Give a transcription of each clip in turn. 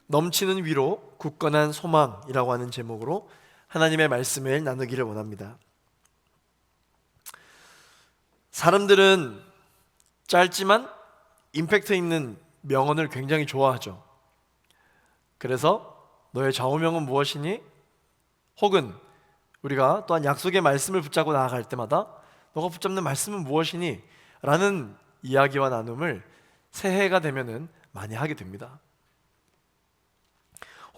넘치는 위로, 굳건한 소망이라고 하는 제목으로 하나님의 말씀을 나누기를 원합니다. 사람들은 짧지만 임팩트 있는 명언을 굉장히 좋아하죠. 그래서 너의 좌우명은 무엇이니? 혹은 우리가 또한 약속의 말씀을 붙잡고 나아갈 때마다 너가 붙잡는 말씀은 무엇이니? 라는 이야기와 나눔을 새해가 되면은 많이 하게 됩니다.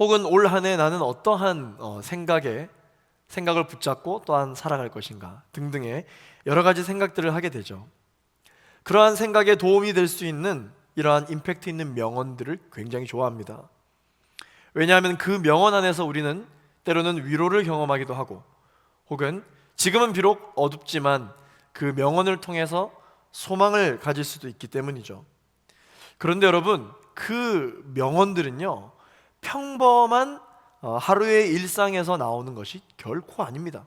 혹은 올 한 해 나는 어떠한 생각을 붙잡고 또한 살아갈 것인가 등등의 여러 가지 생각들을 하게 되죠. 그러한 생각에 도움이 될 수 있는 이러한 임팩트 있는 명언들을 굉장히 좋아합니다. 왜냐하면 그 명언 안에서 우리는 때로는 위로를 경험하기도 하고, 혹은 지금은 비록 어둡지만 그 명언을 통해서 소망을 가질 수도 있기 때문이죠. 그런데 여러분, 그 명언들은요, 평범한 하루의 일상에서 나오는 것이 결코 아닙니다.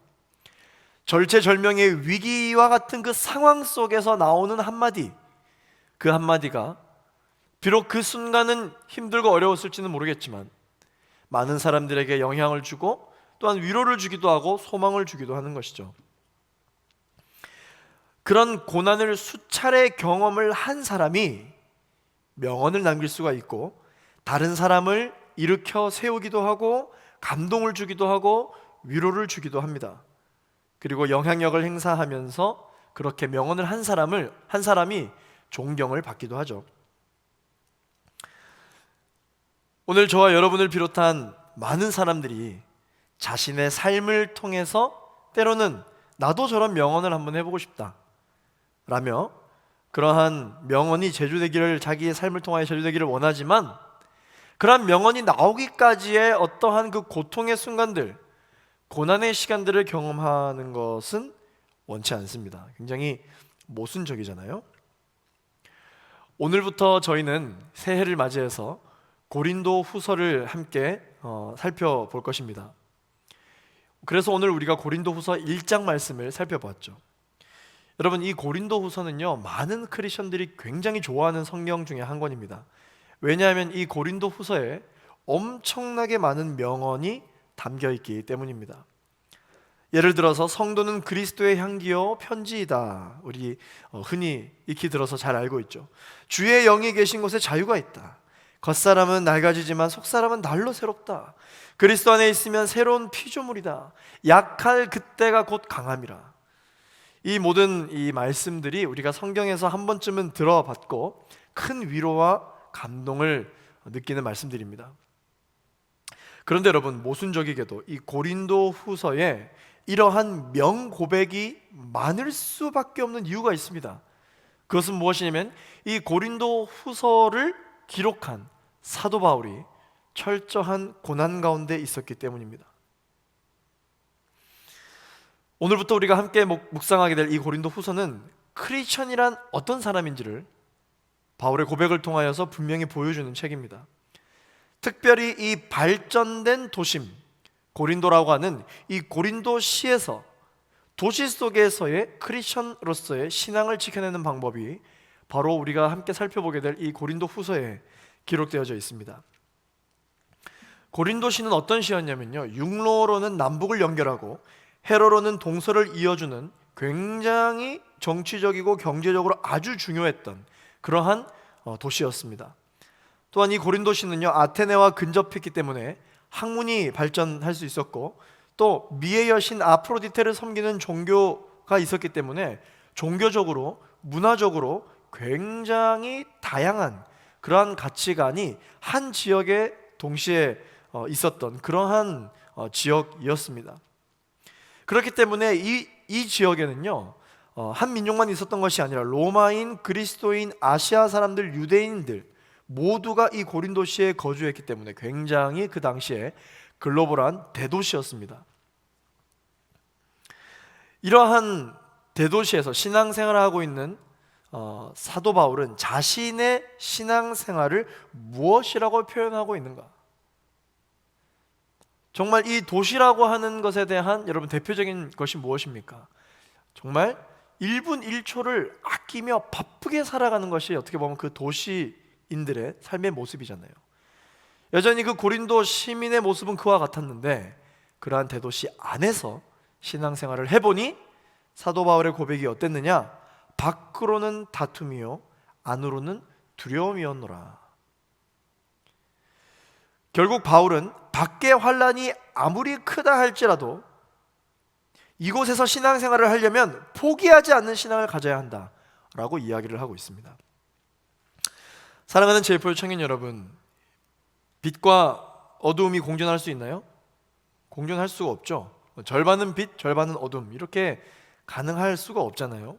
절체절명의 위기와 같은 그 상황 속에서 나오는 한마디, 그 한마디가 비록 그 순간은 힘들고 어려웠을지는 모르겠지만 많은 사람들에게 영향을 주고 또한 위로를 주기도 하고 소망을 주기도 하는 것이죠. 그런 고난을 수차례 경험을 한 사람이 명언을 남길 수가 있고, 다른 사람을 일으켜 세우기도 하고 감동을 주기도 하고 위로를 주기도 합니다. 그리고 영향력을 행사하면서 그렇게 명언을 한 사람이 존경을 받기도 하죠. 오늘 저와 여러분을 비롯한 많은 사람들이 자신의 삶을 통해서 때로는 나도 저런 명언을 한번 해보고 싶다 라며 그러한 명언이 제주되기를, 자기의 삶을 통하여 제주되기를 원하지만, 그러한 명언이 나오기까지의 어떠한 그 고통의 순간들, 고난의 시간들을 경험하는 것은 원치 않습니다. 굉장히 모순적이잖아요. 오늘부터 저희는 새해를 맞이해서 고린도 후서를 함께 살펴볼 것입니다. 그래서 오늘 우리가 고린도 후서 1장 말씀을 살펴봤죠. 여러분, 이 고린도 후서는요, 많은 크리스천들이 굉장히 좋아하는 성경 중에 한 권입니다. 왜냐하면 이 고린도 후서에 엄청나게 많은 명언이 담겨 있기 때문입니다. 예를 들어서 성도는 그리스도의 향기요 편지이다. 우리 흔히 익히 들어서 잘 알고 있죠. 주의 영이 계신 곳에 자유가 있다. 겉사람은 낡아지지만 속사람은 날로 새롭다. 그리스도 안에 있으면 새로운 피조물이다. 약할 그때가 곧 강함이라. 이 모든 이 말씀들이 우리가 성경에서 한 번쯤은 들어봤고 큰 위로와 감동을 느끼는 말씀들입니다. 그런데 여러분, 모순적이게도 이 고린도 후서에 이러한 명고백이 많을 수밖에 없는 이유가 있습니다. 그것은 무엇이냐면 이 고린도 후서를 기록한 사도 바울이 철저한 고난 가운데 있었기 때문입니다. 오늘부터 우리가 함께 묵상하게 될 이 고린도 후서는 크리스천이란 어떤 사람인지를 바울의 고백을 통하여서 분명히 보여주는 책입니다. 특별히 이 발전된 도심 고린도라고 하는 이 고린도시에서, 도시 속에서의 크리스천으로서의 신앙을 지켜내는 방법이 바로 우리가 함께 살펴보게 될 이 고린도 후서에 기록되어져 있습니다. 고린도시는 어떤 시였냐면요, 육로로는 남북을 연결하고 해로로는 동서를 이어주는 굉장히 정치적이고 경제적으로 아주 중요했던 그러한 도시였습니다. 또한 이 고린도시는요, 아테네와 근접했기 때문에 학문이 발전할 수 있었고, 또 미의 여신 아프로디테를 섬기는 종교가 있었기 때문에 종교적으로 문화적으로 굉장히 다양한 그러한 가치관이 한 지역에 동시에 있었던 그러한 지역이었습니다. 그렇기 때문에 이 지역에는요, 한 민족만 있었던 것이 아니라 로마인, 그리스도인, 아시아 사람들, 유대인들 모두가 이 고린도시에 거주했기 때문에 굉장히 그 당시에 글로벌한 대도시였습니다. 이러한 대도시에서 신앙생활을 하고 있는 사도 바울은 자신의 신앙생활을 무엇이라고 표현하고 있는가? 정말 이 도시라고 하는 것에 대한 여러분 대표적인 것이 무엇입니까? 정말 1분 1초를 아끼며 바쁘게 살아가는 것이 어떻게 보면 그 도시인들의 삶의 모습이잖아요. 여전히 그 고린도 시민의 모습은 그와 같았는데 그러한 대도시 안에서 신앙생활을 해보니 사도 바울의 고백이 어땠느냐? 밖으로는 다툼이요 안으로는 두려움이었노라. 결국 바울은 밖의 환란이 아무리 크다 할지라도 이곳에서 신앙생활을 하려면 포기하지 않는 신앙을 가져야 한다라고 이야기를 하고 있습니다. 사랑하는 제이포 청년 여러분, 빛과 어두움이 공존할 수 있나요? 공존할 수가 없죠. 절반은 빛, 절반은 어둠, 이렇게 가능할 수가 없잖아요.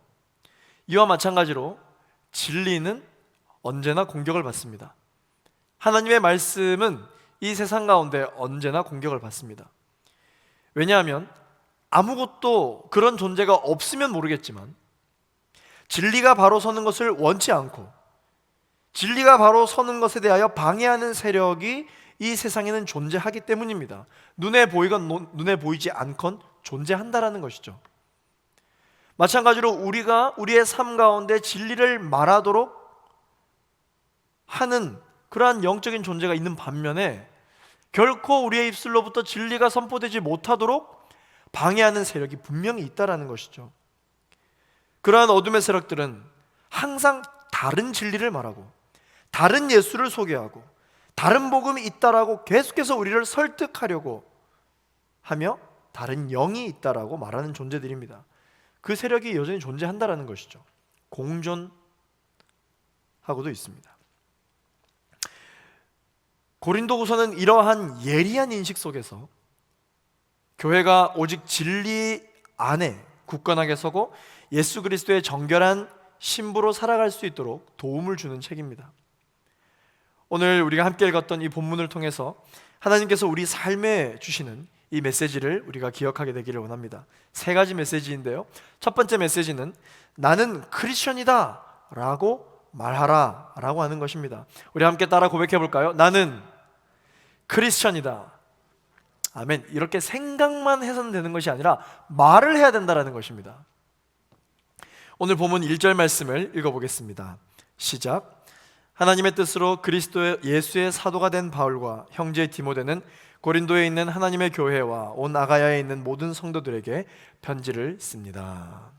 이와 마찬가지로 진리는 언제나 공격을 받습니다. 하나님의 말씀은 이 세상 가운데 언제나 공격을 받습니다. 왜냐하면 아무것도 그런 존재가 없으면 모르겠지만 진리가 바로 서는 것을 원치 않고 진리가 바로 서는 것에 대하여 방해하는 세력이 이 세상에는 존재하기 때문입니다. 눈에 보이건 눈에 보이지 않건 존재한다라는 것이죠. 마찬가지로 우리가 우리의 삶 가운데 진리를 말하도록 하는 그러한 영적인 존재가 있는 반면에 결코 우리의 입술로부터 진리가 선포되지 못하도록 방해하는 세력이 분명히 있다라는 것이죠. 그러한 어둠의 세력들은 항상 다른 진리를 말하고 다른 예수를 소개하고 다른 복음이 있다라고 계속해서 우리를 설득하려고 하며 다른 영이 있다라고 말하는 존재들입니다. 그 세력이 여전히 존재한다라는 것이죠. 공존하고도 있습니다. 고린도후서는 이러한 예리한 인식 속에서 교회가 오직 진리 안에 굳건하게 서고 예수 그리스도의 정결한 신부로 살아갈 수 있도록 도움을 주는 책입니다. 오늘 우리가 함께 읽었던 이 본문을 통해서 하나님께서 우리 삶에 주시는 이 메시지를 우리가 기억하게 되기를 원합니다. 세 가지 메시지인데요, 첫 번째 메시지는 나는 크리스천이다 라고 말하라 라고 하는 것입니다. 우리 함께 따라 고백해 볼까요? 나는 크리스천이다. 아멘. 이렇게 생각만 해서는 되는 것이 아니라 말을 해야 된다는 것입니다. 오늘 본문 1절 말씀을 읽어보겠습니다. 시작. 하나님의 뜻으로 그리스도 예수의 사도가 된 바울과 형제 디모데는 고린도에 있는 하나님의 교회와 온 아가야에 있는 모든 성도들에게 편지를 씁니다.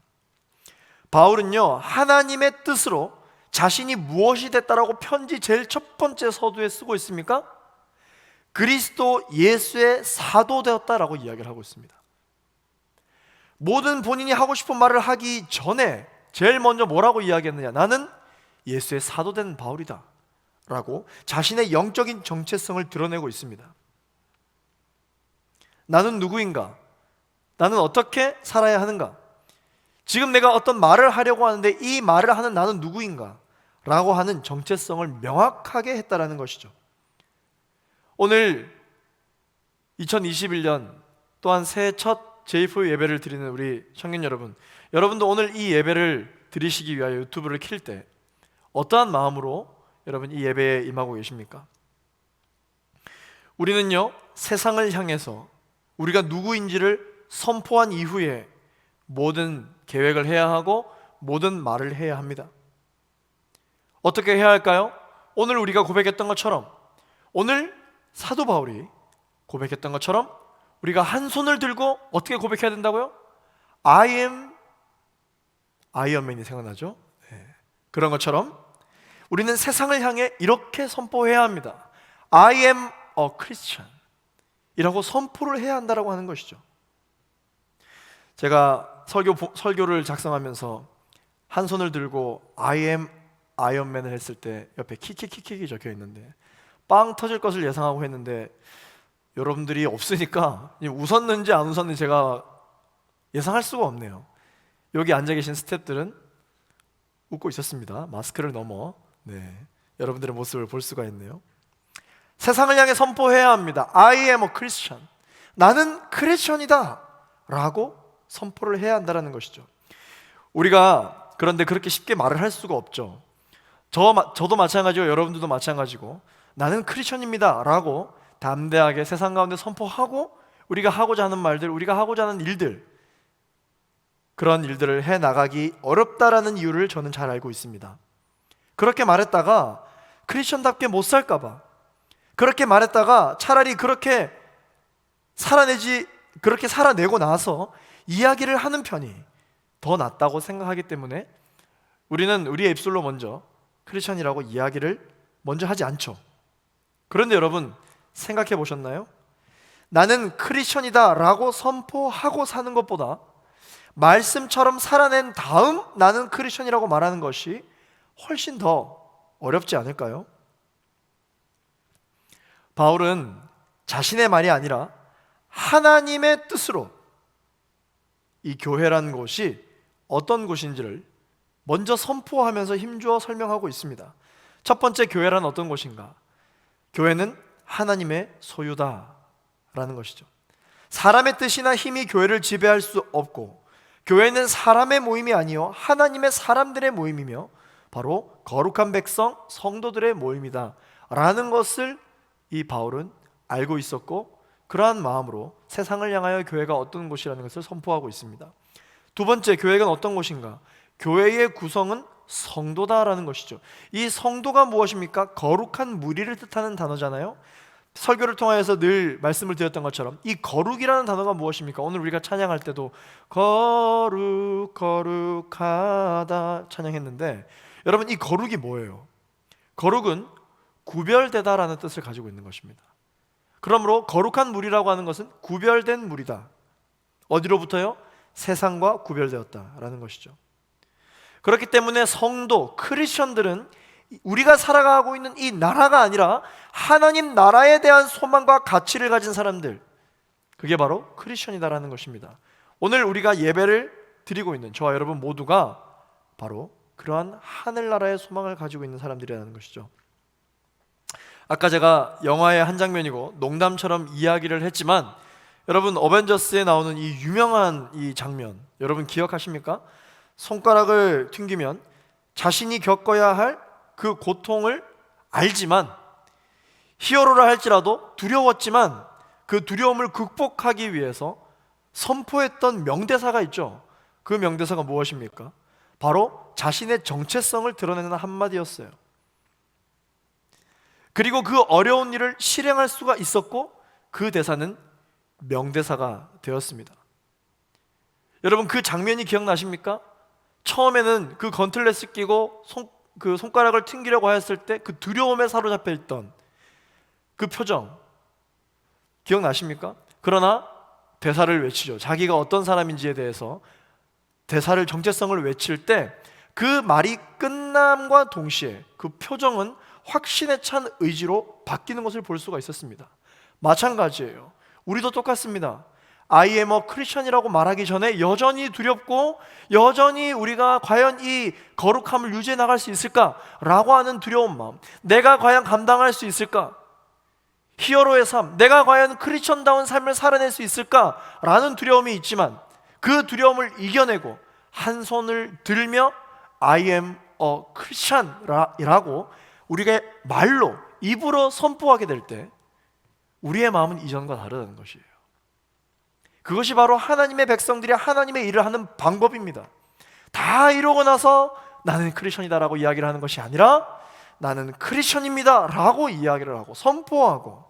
바울은요, 하나님의 뜻으로 자신이 무엇이 됐다라고 편지 제일 첫 번째 서두에 쓰고 있습니까? 그리스도 예수의 사도 되었다라고 이야기를 하고 있습니다. 모든 본인이 하고 싶은 말을 하기 전에 제일 먼저 뭐라고 이야기했느냐? 나는 예수의 사도 된 바울이다 라고 자신의 영적인 정체성을 드러내고 있습니다. 나는 누구인가? 나는 어떻게 살아야 하는가? 지금 내가 어떤 말을 하려고 하는데 이 말을 하는 나는 누구인가? 라고 하는 정체성을 명확하게 했다라는 것이죠. 오늘 2021년 또한 새해 첫 J4 예배를 드리는 우리 청년 여러분, 여러분도 오늘 이 예배를 드리시기 위하여 유튜브를 킬 때 어떠한 마음으로 여러분 이 예배에 임하고 계십니까? 우리는요, 세상을 향해서 우리가 누구인지를 선포한 이후에 모든 계획을 해야 하고 모든 말을 해야 합니다. 어떻게 해야 할까요? 오늘 우리가 고백했던 것처럼, 오늘 사도 바울이 고백했던 것처럼 우리가 한 손을 들고 어떻게 고백해야 된다고요? I am 아이언맨이 생각나죠? 네. 그런 것처럼 우리는 세상을 향해 이렇게 선포해야 합니다. I am a Christian 이라고 선포를 해야 한다고 하는 것이죠. 제가 설교를 작성하면서 한 손을 들고 I am 아이언맨을 했을 때 옆에 키키키킥이 적혀 있는데 빵 터질 것을 예상하고 했는데 여러분들이 없으니까 웃었는지 안 웃었는지 제가 예상할 수가 없네요. 여기 앉아 계신 스태프들은 웃고 있었습니다. 마스크를 넘어 여러분들의 모습을 볼 수가 있네요. 세상을 향해 선포해야 합니다. I am a Christian. 나는 크리스천이다 라고 선포를 해야 한다는 것이죠. 우리가 그런데 그렇게 쉽게 말을 할 수가 없죠. 저도 마찬가지고 여러분들도 마찬가지고 나는 크리스천입니다 라고 담대하게 세상 가운데 선포하고 우리가 하고자 하는 말들, 우리가 하고자 하는 일들, 그런 일들을 해나가기 어렵다라는 이유를 저는 잘 알고 있습니다. 그렇게 말했다가 크리스천답게 못 살까봐, 그렇게 말했다가 차라리 그렇게 살아내고 나서 이야기를 하는 편이 더 낫다고 생각하기 때문에 우리는 우리의 입술로 먼저 크리스천이라고 이야기를 먼저 하지 않죠. 그런데 여러분 생각해 보셨나요? 나는 크리스천이다 라고 선포하고 사는 것보다 말씀처럼 살아낸 다음 나는 크리스천이라고 말하는 것이 훨씬 더 어렵지 않을까요? 바울은 자신의 말이 아니라 하나님의 뜻으로 이 교회라는 곳이 어떤 곳인지를 먼저 선포하면서 힘주어 설명하고 있습니다. 첫 번째, 교회란 어떤 곳인가? 교회는 하나님의 소유다라는 것이죠. 사람의 뜻이나 힘이 교회를 지배할 수 없고, 교회는 사람의 모임이 아니요 하나님의 사람들의 모임이며 바로 거룩한 백성, 성도들의 모임이다 라는 것을 이 바울은 알고 있었고, 그러한 마음으로 세상을 향하여 교회가 어떤 곳이라는 것을 선포하고 있습니다. 두 번째, 교회가 어떤 곳인가? 교회의 구성은 성도다라는 것이죠. 이 성도가 무엇입니까? 거룩한 무리를 뜻하는 단어잖아요. 설교를 통하여서 늘 말씀을 드렸던 것처럼 이 거룩이라는 단어가 무엇입니까? 오늘 우리가 찬양할 때도 거룩하다 찬양했는데, 여러분 이 거룩이 뭐예요? 거룩은 구별되다라는 뜻을 가지고 있는 것입니다. 그러므로 거룩한 무리라고 하는 것은 구별된 무리다. 어디로부터요? 세상과 구별되었다라는 것이죠. 그렇기 때문에 성도, 크리스천들은 우리가 살아가고 있는 이 나라가 아니라 하나님 나라에 대한 소망과 가치를 가진 사람들, 그게 바로 크리스천이다라는 것입니다. 오늘 우리가 예배를 드리고 있는 저와 여러분 모두가 바로 그러한 하늘나라의 소망을 가지고 있는 사람들이라는 것이죠. 아까 제가 영화의 한 장면이고 농담처럼 이야기를 했지만, 여러분 어벤져스에 나오는 이 유명한 이 장면 여러분 기억하십니까? 손가락을 튕기면 자신이 겪어야 할 그 고통을 알지만, 히어로라 할지라도 두려웠지만 그 두려움을 극복하기 위해서 선포했던 명대사가 있죠. 그 명대사가 무엇입니까? 바로 자신의 정체성을 드러내는 한마디였어요. 그리고 그 어려운 일을 실행할 수가 있었고, 그 대사는 명대사가 되었습니다. 여러분 그 장면이 기억나십니까? 처음에는 그 건틀렛을 끼고 그 손가락을 튕기려고 했을 때 그 두려움에 사로잡혀 있던 그 표정 기억나십니까? 그러나 대사를 외치죠. 자기가 어떤 사람인지에 대해서 대사를, 정체성을 외칠 때 그 말이 끝남과 동시에 그 표정은 확신에 찬 의지로 바뀌는 것을 볼 수가 있었습니다. 마찬가지예요. 우리도 똑같습니다. I am a Christian이라고 말하기 전에 여전히 두렵고, 여전히 우리가 과연 이 거룩함을 유지해 나갈 수 있을까라고 하는 두려운 마음, 내가 과연 감당할 수 있을까? 히어로의 삶, 내가 과연 크리스천다운 삶을 살아낼 수 있을까라는 두려움이 있지만, 그 두려움을 이겨내고 한 손을 들며 I am a Christian이라고 우리가 말로, 입으로 선포하게 될 때 우리의 마음은 이전과 다르다는 것이에요. 그것이 바로 하나님의 백성들이 하나님의 일을 하는 방법입니다. 다 이루고 나서 나는 크리스천이다라고 이야기를 하는 것이 아니라 나는 크리스천입니다 라고 이야기를 하고 선포하고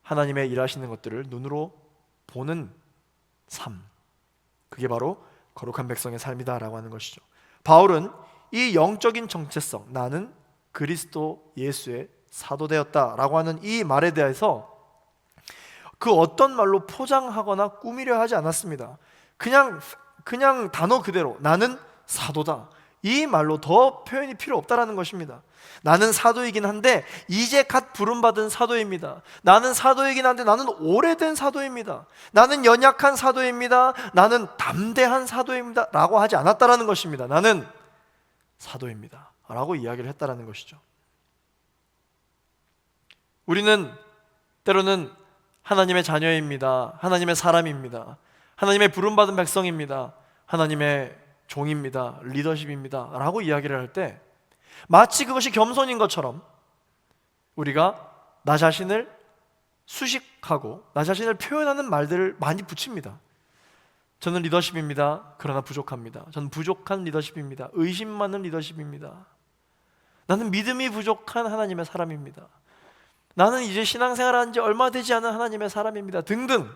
하나님의 일하시는 것들을 눈으로 보는 삶, 그게 바로 거룩한 백성의 삶이다라고 하는 것이죠. 바울은 이 영적인 정체성, 나는 그리스도 예수의 사도되었다라고 하는 이 말에 대해서 그 어떤 말로 포장하거나 꾸미려 하지 않았습니다. 그냥 단어 그대로 나는 사도다, 이 말로 더 표현이 필요 없다라는 것입니다. 나는 사도이긴 한데 이제 갓 부름받은 사도입니다. 나는 사도이긴 한데 나는 오래된 사도입니다. 나는 연약한 사도입니다. 나는 담대한 사도입니다 라고 하지 않았다라는 것입니다. 나는 사도입니다 라고 이야기를 했다라는 것이죠. 우리는 때로는 하나님의 자녀입니다, 하나님의 사람입니다, 하나님의 부름받은 백성입니다, 하나님의 종입니다, 리더십입니다 라고 이야기를 할 때 마치 그것이 겸손인 것처럼 우리가 나 자신을 수식하고 나 자신을 표현하는 말들을 많이 붙입니다. 저는 리더십입니다, 그러나 부족합니다. 저는 부족한 리더십입니다, 의심 많은 리더십입니다. 나는 믿음이 부족한 하나님의 사람입니다. 나는 이제 신앙생활을 한 지 얼마 되지 않은 하나님의 사람입니다 등등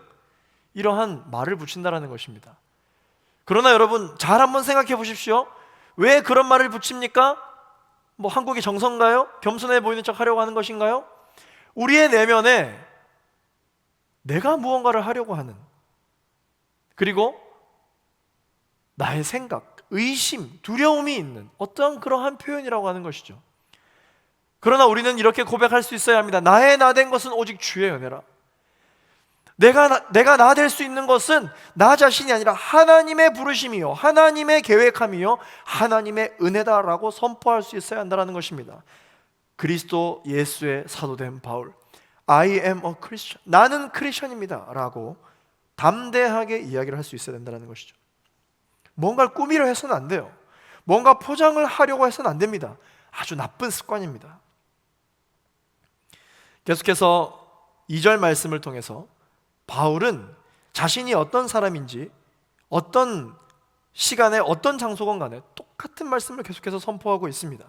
이러한 말을 붙인다는 것입니다. 그러나 여러분 잘 한번 생각해 보십시오. 왜 그런 말을 붙입니까? 뭐 한국의 정서인가요? 겸손해 보이는 척 하려고 하는 것인가요? 우리의 내면에 내가 무언가를 하려고 하는, 그리고 나의 생각, 의심, 두려움이 있는 어떠한 그러한 표현이라고 하는 것이죠. 그러나 우리는 이렇게 고백할 수 있어야 합니다. 나의 나 된 것은 오직 주의 은혜라. 내가 나 될 수 있는 것은 나 자신이 아니라 하나님의 부르심이요, 하나님의 계획함이요, 하나님의 은혜다라고 선포할 수 있어야 한다는 것입니다. 그리스도 예수의 사도된 바울, I am a Christian, 나는 크리스천입니다 라고 담대하게 이야기를 할 수 있어야 된다는 것이죠. 뭔가를 꾸미려 해서는 안 돼요. 뭔가 포장을 하려고 해서는 안 됩니다. 아주 나쁜 습관입니다. 계속해서 2절 말씀을 통해서 바울은 자신이 어떤 사람인지 어떤 시간에 어떤 장소건 간에 똑같은 말씀을 계속해서 선포하고 있습니다.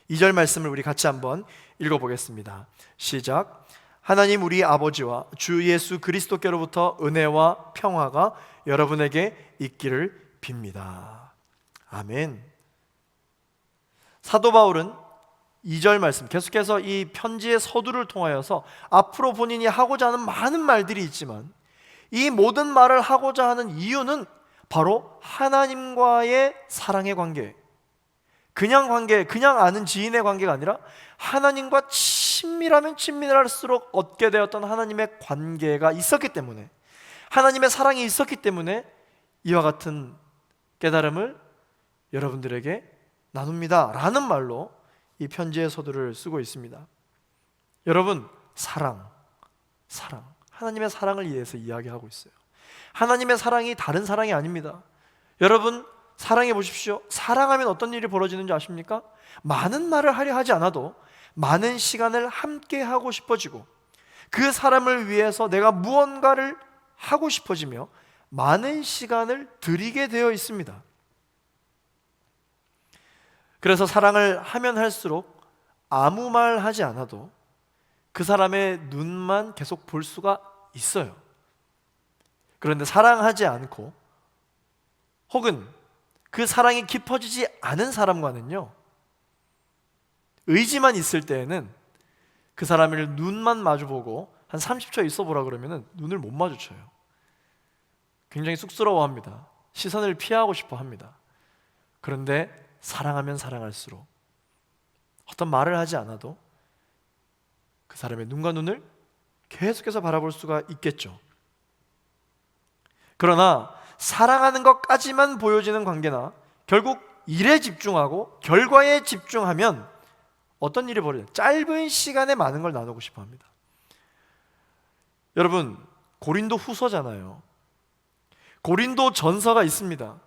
2절 말씀을 우리 같이 한번 읽어보겠습니다. 시작. 하나님 우리 아버지와 주 예수 그리스도께로부터 은혜와 평화가 여러분에게 있기를 빕니다. 아멘. 사도 바울은 2절 말씀, 계속해서 이 편지의 서두를 통하여서 앞으로 본인이 하고자 하는 많은 말들이 있지만 이 모든 말을 하고자 하는 이유는 바로 하나님과의 사랑의 관계, 그냥 아는 지인의 관계가 아니라 하나님과 친밀하면 친밀할수록 얻게 되었던 하나님의 관계가 있었기 때문에, 하나님의 사랑이 있었기 때문에 이와 같은 깨달음을 여러분들에게 나눕니다 라는 말로 이 편지의 서두를 쓰고 있습니다. 여러분, 사랑, 하나님의 사랑을 위해서 이야기하고 있어요. 하나님의 사랑이 다른 사랑이 아닙니다. 여러분 사랑해 보십시오. 사랑하면 어떤 일이 벌어지는지 아십니까? 많은 말을 하려 하지 않아도 많은 시간을 함께 하고 싶어지고, 그 사람을 위해서 내가 무언가를 하고 싶어지며 많은 시간을 들이게 되어 있습니다. 그래서 사랑을 하면 할수록 아무 말 하지 않아도 그 사람의 눈만 계속 볼 수가 있어요. 그런데 사랑하지 않고 혹은 그 사랑이 깊어지지 않은 사람과는요, 의지만 있을 때에는 그 사람을 눈만 마주보고 한 30초 있어 보라 그러면 눈을 못 마주쳐요. 굉장히 쑥스러워합니다. 시선을 피하고 싶어 합니다. 그런데 사랑하면 사랑할수록 어떤 말을 하지 않아도 그 사람의 눈과 눈을 계속해서 바라볼 수가 있겠죠. 그러나 사랑하는 것까지만 보여지는 관계나 결국 일에 집중하고 결과에 집중하면 어떤 일이 벌어져요? 짧은 시간에 많은 걸 나누고 싶어 합니다. 여러분, 고린도 후서잖아요. 고린도 전서가 있습니다.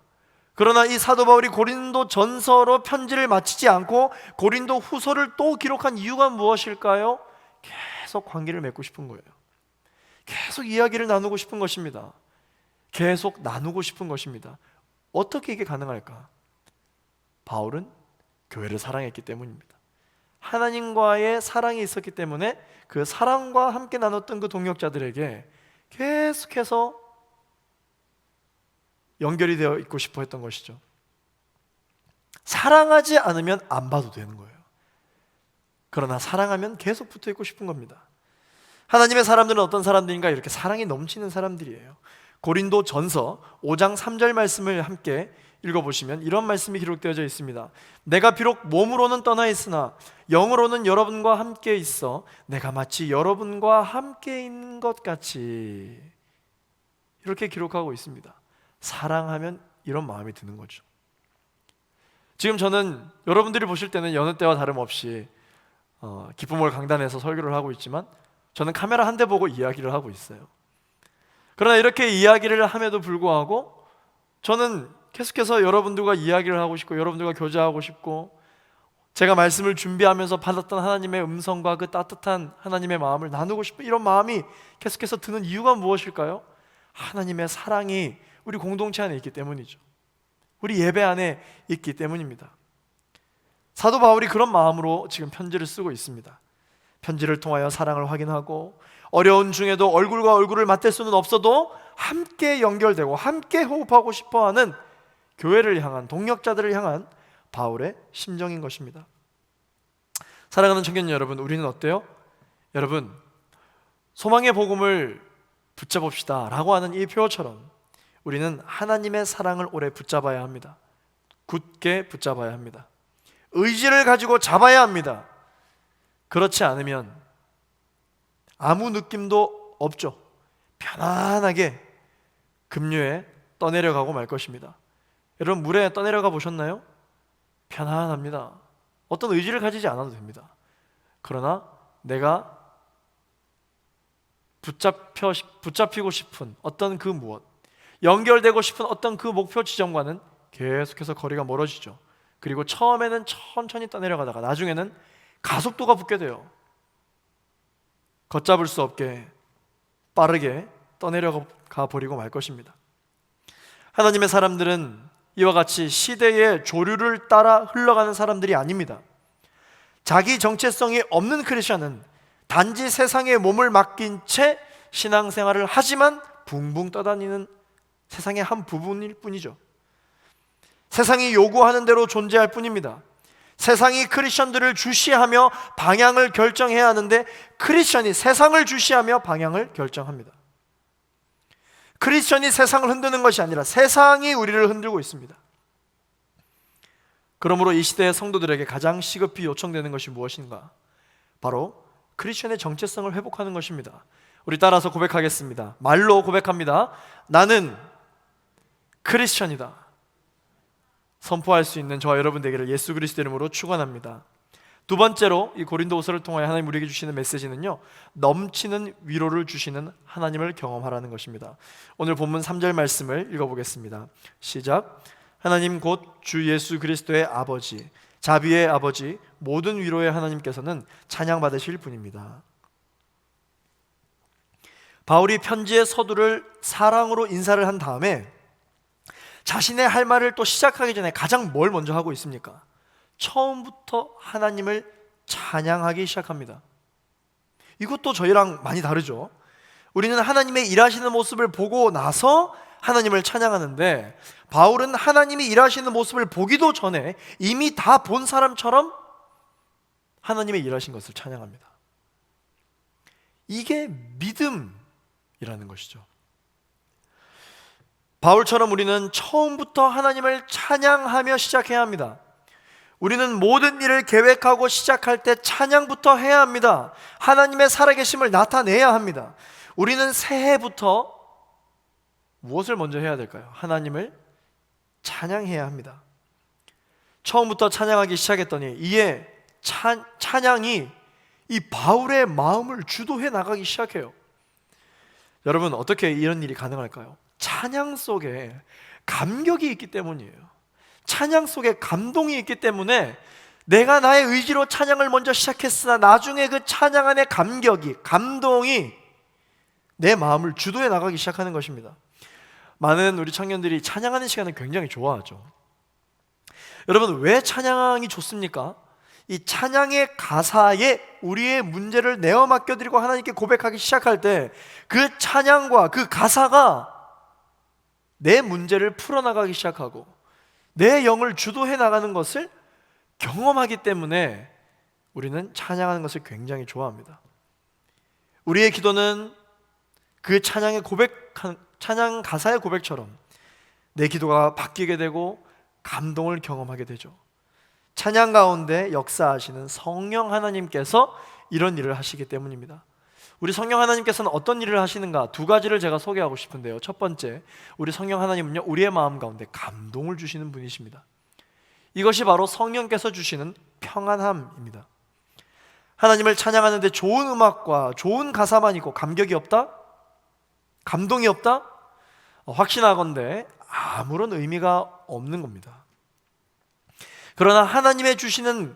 그러나 이 사도 바울이 고린도 전서로 편지를 마치지 않고 고린도 후서를 또 기록한 이유가 무엇일까요? 계속 관계를 맺고 싶은 거예요. 계속 이야기를 나누고 싶은 것입니다. 계속 나누고 싶은 것입니다. 어떻게 이게 가능할까? 바울은 교회를 사랑했기 때문입니다. 하나님과의 사랑이 있었기 때문에 그 사랑과 함께 나눴던 그 동역자들에게 계속해서 연결이 되어 있고 싶어 했던 것이죠. 사랑하지 않으면 안 봐도 되는 거예요. 그러나 사랑하면 계속 붙어 있고 싶은 겁니다. 하나님의 사람들은 어떤 사람들인가? 이렇게 사랑이 넘치는 사람들이에요. 고린도 전서 5장 3절 말씀을 함께 읽어보시면 이런 말씀이 기록되어져 있습니다. 내가 비록 몸으로는 떠나 있으나 영으로는 여러분과 함께 있어 내가 마치 여러분과 함께 있는 것 같이, 이렇게 기록하고 있습니다. 사랑하면 이런 마음이 드는 거죠. 지금 저는 여러분들이 보실 때는 여느 때와 다름없이 기쁨월 강단에서 설교를 하고 있지만 저는 카메라 한 대 보고 이야기를 하고 있어요. 그러나 이렇게 이야기를 함에도 불구하고 저는 계속해서 여러분들과 이야기를 하고 싶고 여러분들과 교제하고 싶고, 제가 말씀을 준비하면서 받았던 하나님의 음성과 그 따뜻한 하나님의 마음을 나누고 싶은 이런 마음이 계속해서 드는 이유가 무엇일까요? 하나님의 사랑이 우리 공동체 안에 있기 때문이죠. 우리 예배 안에 있기 때문입니다. 사도 바울이 그런 마음으로 지금 편지를 쓰고 있습니다. 편지를 통하여 사랑을 확인하고 어려운 중에도 얼굴과 얼굴을 맞댈 수는 없어도 함께 연결되고 함께 호흡하고 싶어하는 교회를 향한, 동역자들을 향한 바울의 심정인 것입니다. 사랑하는 청년 여러분, 우리는 어때요? 여러분, 소망의 복음을 붙잡읍시다 라고 하는 이 표어처럼 우리는 하나님의 사랑을 오래 붙잡아야 합니다. 굳게 붙잡아야 합니다. 의지를 가지고 잡아야 합니다. 그렇지 않으면 아무 느낌도 없죠. 편안하게 급류에 떠내려가고 말 것입니다. 여러분, 물에 떠내려가 보셨나요? 편안합니다. 어떤 의지를 가지지 않아도 됩니다. 그러나 내가 붙잡히고 싶은 어떤 그 무엇, 연결되고 싶은 어떤 그 목표 지점과는 계속해서 거리가 멀어지죠. 그리고 처음에는 천천히 떠내려가다가 나중에는 가속도가 붙게 돼요. 걷잡을 수 없게 빠르게 떠내려가 버리고 말 것입니다. 하나님의 사람들은 이와 같이 시대의 조류를 따라 흘러가는 사람들이 아닙니다. 자기 정체성이 없는 크리스천은 단지 세상에 몸을 맡긴 채 신앙생활을 하지만 붕붕 떠다니는 세상의 한 부분일 뿐이죠. 세상이 요구하는 대로 존재할 뿐입니다. 세상이 크리스천들을 주시하며 방향을 결정해야 하는데 크리스천이 세상을 주시하며 방향을 결정합니다. 크리스천이 세상을 흔드는 것이 아니라 세상이 우리를 흔들고 있습니다. 그러므로 이 시대의 성도들에게 가장 시급히 요청되는 것이 무엇인가? 바로 크리스천의 정체성을 회복하는 것입니다. 우리 따라서 고백하겠습니다. 말로 고백합니다. 나는 크리스천이다. 선포할 수 있는 저와 여러분 되기를 예수 그리스도 이름으로 축원합니다. 두 번째로 이 고린도후서를 통하여 하나님 우리에게 주시는 메시지는요, 넘치는 위로를 주시는 하나님을 경험하라는 것입니다. 오늘 본문 3절 말씀을 읽어보겠습니다. 시작. 하나님 곧 주 예수 그리스도의 아버지, 자비의 아버지, 모든 위로의 하나님께서는 찬양받으실 분입니다. 바울이 편지의 서두를 사랑으로 인사를 한 다음에 자신의 할 말을 또 시작하기 전에 가장 뭘 먼저 하고 있습니까? 처음부터 하나님을 찬양하기 시작합니다. 이것도 저희랑 많이 다르죠. 우리는 하나님의 일하시는 모습을 보고 나서 하나님을 찬양하는데, 바울은 하나님이 일하시는 모습을 보기도 전에 이미 다 본 사람처럼 하나님의 일하신 것을 찬양합니다. 이게 믿음이라는 것이죠. 바울처럼 우리는 처음부터 하나님을 찬양하며 시작해야 합니다. 우리는 모든 일을 계획하고 시작할 때 찬양부터 해야 합니다. 하나님의 살아계심을 나타내야 합니다. 우리는 새해부터 무엇을 먼저 해야 될까요? 하나님을 찬양해야 합니다. 처음부터 찬양하기 시작했더니 이에 찬양이 이 바울의 마음을 주도해 나가기 시작해요. 여러분, 어떻게 이런 일이 가능할까요? 찬양 속에 감격이 있기 때문이에요. 찬양 속에 감동이 있기 때문에 내가 나의 의지로 찬양을 먼저 시작했으나 나중에 그 찬양 안에 감격이, 감동이 내 마음을 주도해 나가기 시작하는 것입니다. 많은 우리 청년들이 찬양하는 시간을 굉장히 좋아하죠. 여러분, 왜 찬양이 좋습니까? 이 찬양의 가사에 우리의 문제를 내어 맡겨드리고 하나님께 고백하기 시작할 때 그 찬양과 그 가사가 내 문제를 풀어나가기 시작하고 내 영을 주도해 나가는 것을 경험하기 때문에 우리는 찬양하는 것을 굉장히 좋아합니다. 우리의 기도는 그 찬양 가사의 고백처럼 내 기도가 바뀌게 되고 감동을 경험하게 되죠. 찬양 가운데 역사하시는 성령 하나님께서 이런 일을 하시기 때문입니다. 우리 성령 하나님께서는 어떤 일을 하시는가? 두 가지를 제가 소개하고 싶은데요. 첫 번째, 우리 성령 하나님은요, 우리의 마음 가운데 감동을 주시는 분이십니다. 이것이 바로 성령께서 주시는 평안함입니다. 하나님을 찬양하는데 좋은 음악과 좋은 가사만 있고 감격이 없다? 감동이 없다? 확신하건대 아무런 의미가 없는 겁니다. 그러나 하나님이 주시는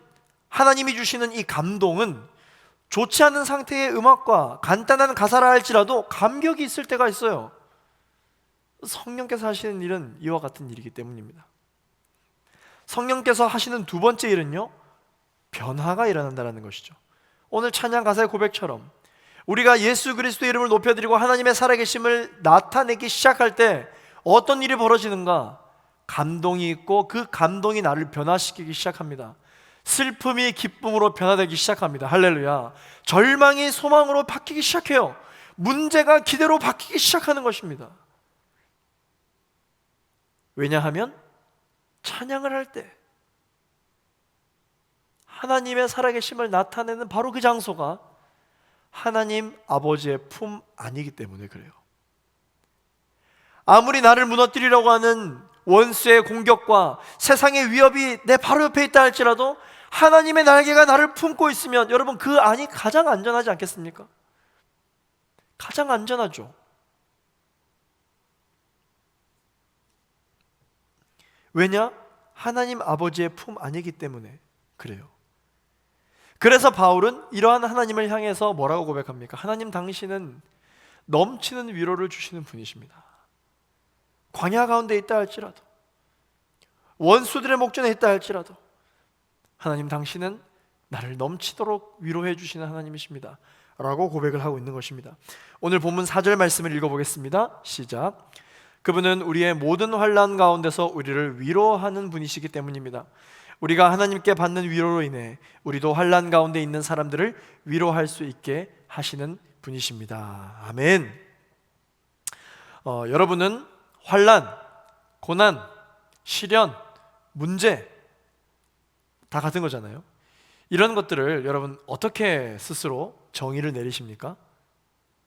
이 감동은 좋지 않은 상태의 음악과 간단한 가사라 할지라도 감격이 있을 때가 있어요. 성령께서 하시는 일은 이와 같은 일이기 때문입니다. 성령께서 하시는 두 번째 일은요, 변화가 일어난다는 것이죠. 오늘 찬양 가사의 고백처럼 우리가 예수 그리스도의 이름을 높여드리고 하나님의 살아계심을 나타내기 시작할 때 어떤 일이 벌어지는가? 감동이 있고 그 감동이 나를 변화시키기 시작합니다. 슬픔이 기쁨으로 변화되기 시작합니다. 할렐루야. 절망이 소망으로 바뀌기 시작해요. 문제가 기대로 바뀌기 시작하는 것입니다. 왜냐하면 찬양을 할 때 하나님의 살아계심을 나타내는 바로 그 장소가 하나님 아버지의 품 안이기 때문에 그래요. 아무리 나를 무너뜨리려고 하는 원수의 공격과 세상의 위협이 내 바로 옆에 있다 할지라도 하나님의 날개가 나를 품고 있으면 여러분 그 안이 가장 안전하지 않겠습니까? 가장 안전하죠. 왜냐? 하나님 아버지의 품 안이기 때문에 그래요. 그래서 바울은 이러한 하나님을 향해서 뭐라고 고백합니까? 하나님 당신은 넘치는 위로를 주시는 분이십니다. 광야 가운데 있다 할지라도 원수들의 목전에 있다 할지라도 하나님 당신은 나를 넘치도록 위로해 주시는 하나님이십니다 라고 고백을 하고 있는 것입니다. 오늘 본문 4절 말씀을 읽어보겠습니다. 시작. 그분은 우리의 모든 환난 가운데서 우리를 위로하는 분이시기 때문입니다. 우리가 하나님께 받는 위로로 인해 우리도 환난 가운데 있는 사람들을 위로할 수 있게 하시는 분이십니다. 아멘. 여러분은 환난, 고난, 시련, 문제 다 같은 거잖아요. 이런 것들을 여러분 어떻게 스스로 정의를 내리십니까?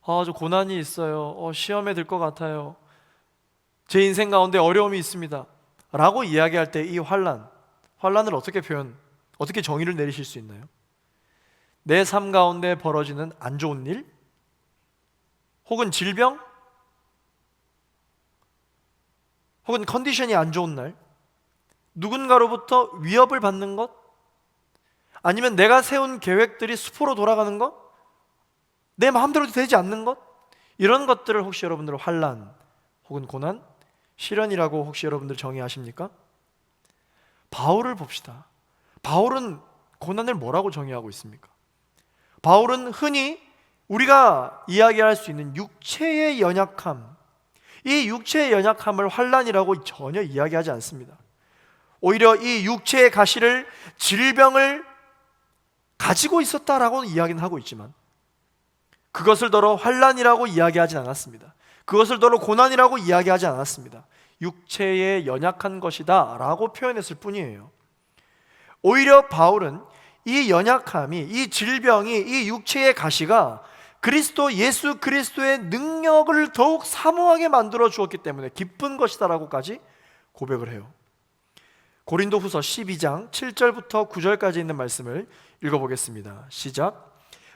저 고난이 있어요. 시험에 들 것 같아요. 제 인생 가운데 어려움이 있습니다 라고 이야기할 때 이 환난을 어떻게 정의를 내리실 수 있나요? 내 삶 가운데 벌어지는 안 좋은 일? 혹은 질병? 혹은 컨디션이 안 좋은 날? 누군가로부터 위협을 받는 것? 아니면 내가 세운 계획들이 수포로 돌아가는 것? 내 마음대로 되지 않는 것? 이런 것들을 혹시 여러분들 환난 혹은 고난, 시련이라고 혹시 여러분들 정의하십니까? 바울을 봅시다. 바울은 고난을 뭐라고 정의하고 있습니까? 바울은 흔히 우리가 이야기할 수 있는 육체의 연약함, 이 육체의 연약함을 환난이라고 전혀 이야기하지 않습니다. 오히려 이 육체의 가시를 질병을 가지고 있었다라고 이야기는 하고 있지만 그것을 더러 환난이라고 이야기하진 않았습니다. 그것을 더러 고난이라고 이야기하지 않았습니다. 육체의 연약한 것이다 라고 표현했을 뿐이에요. 오히려 바울은 이 연약함이, 이 질병이, 이 육체의 가시가 예수 그리스도의 능력을 더욱 사모하게 만들어 주었기 때문에 기쁜 것이다라고까지 고백을 해요. 고린도후서 12장 7절부터 9절까지 있는 말씀을 읽어보겠습니다. 시작.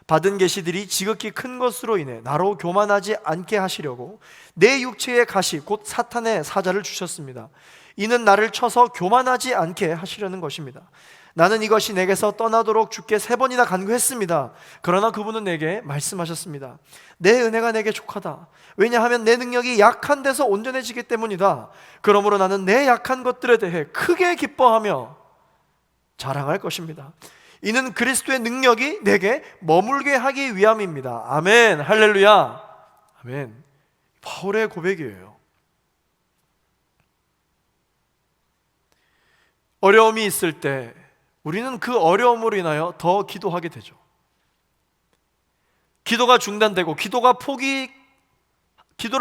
받은 계시들이 지극히 큰 것으로 인해 나로 교만하지 않게 하시려고 내 육체의 가시 곧 사탄의 사자를 주셨습니다. 이는 나를 쳐서 교만하지 않게 하시려는 것입니다. 나는 이것이 내게서 떠나도록 주께 3번이나 간구했습니다. 그러나 그분은 내게 말씀하셨습니다. 내 은혜가 내게 족하다. 왜냐하면 내 능력이 약한 데서 온전해지기 때문이다. 그러므로 나는 내 약한 것들에 대해 크게 기뻐하며 자랑할 것입니다. 이는 그리스도의 능력이 내게 머물게 하기 위함입니다. 아멘. 할렐루야. 아멘. 바울의 고백이에요. 어려움이 있을 때 우리는 그 어려움으로 인하여 더 기도하게 되죠. 기도가 중단되고 기도를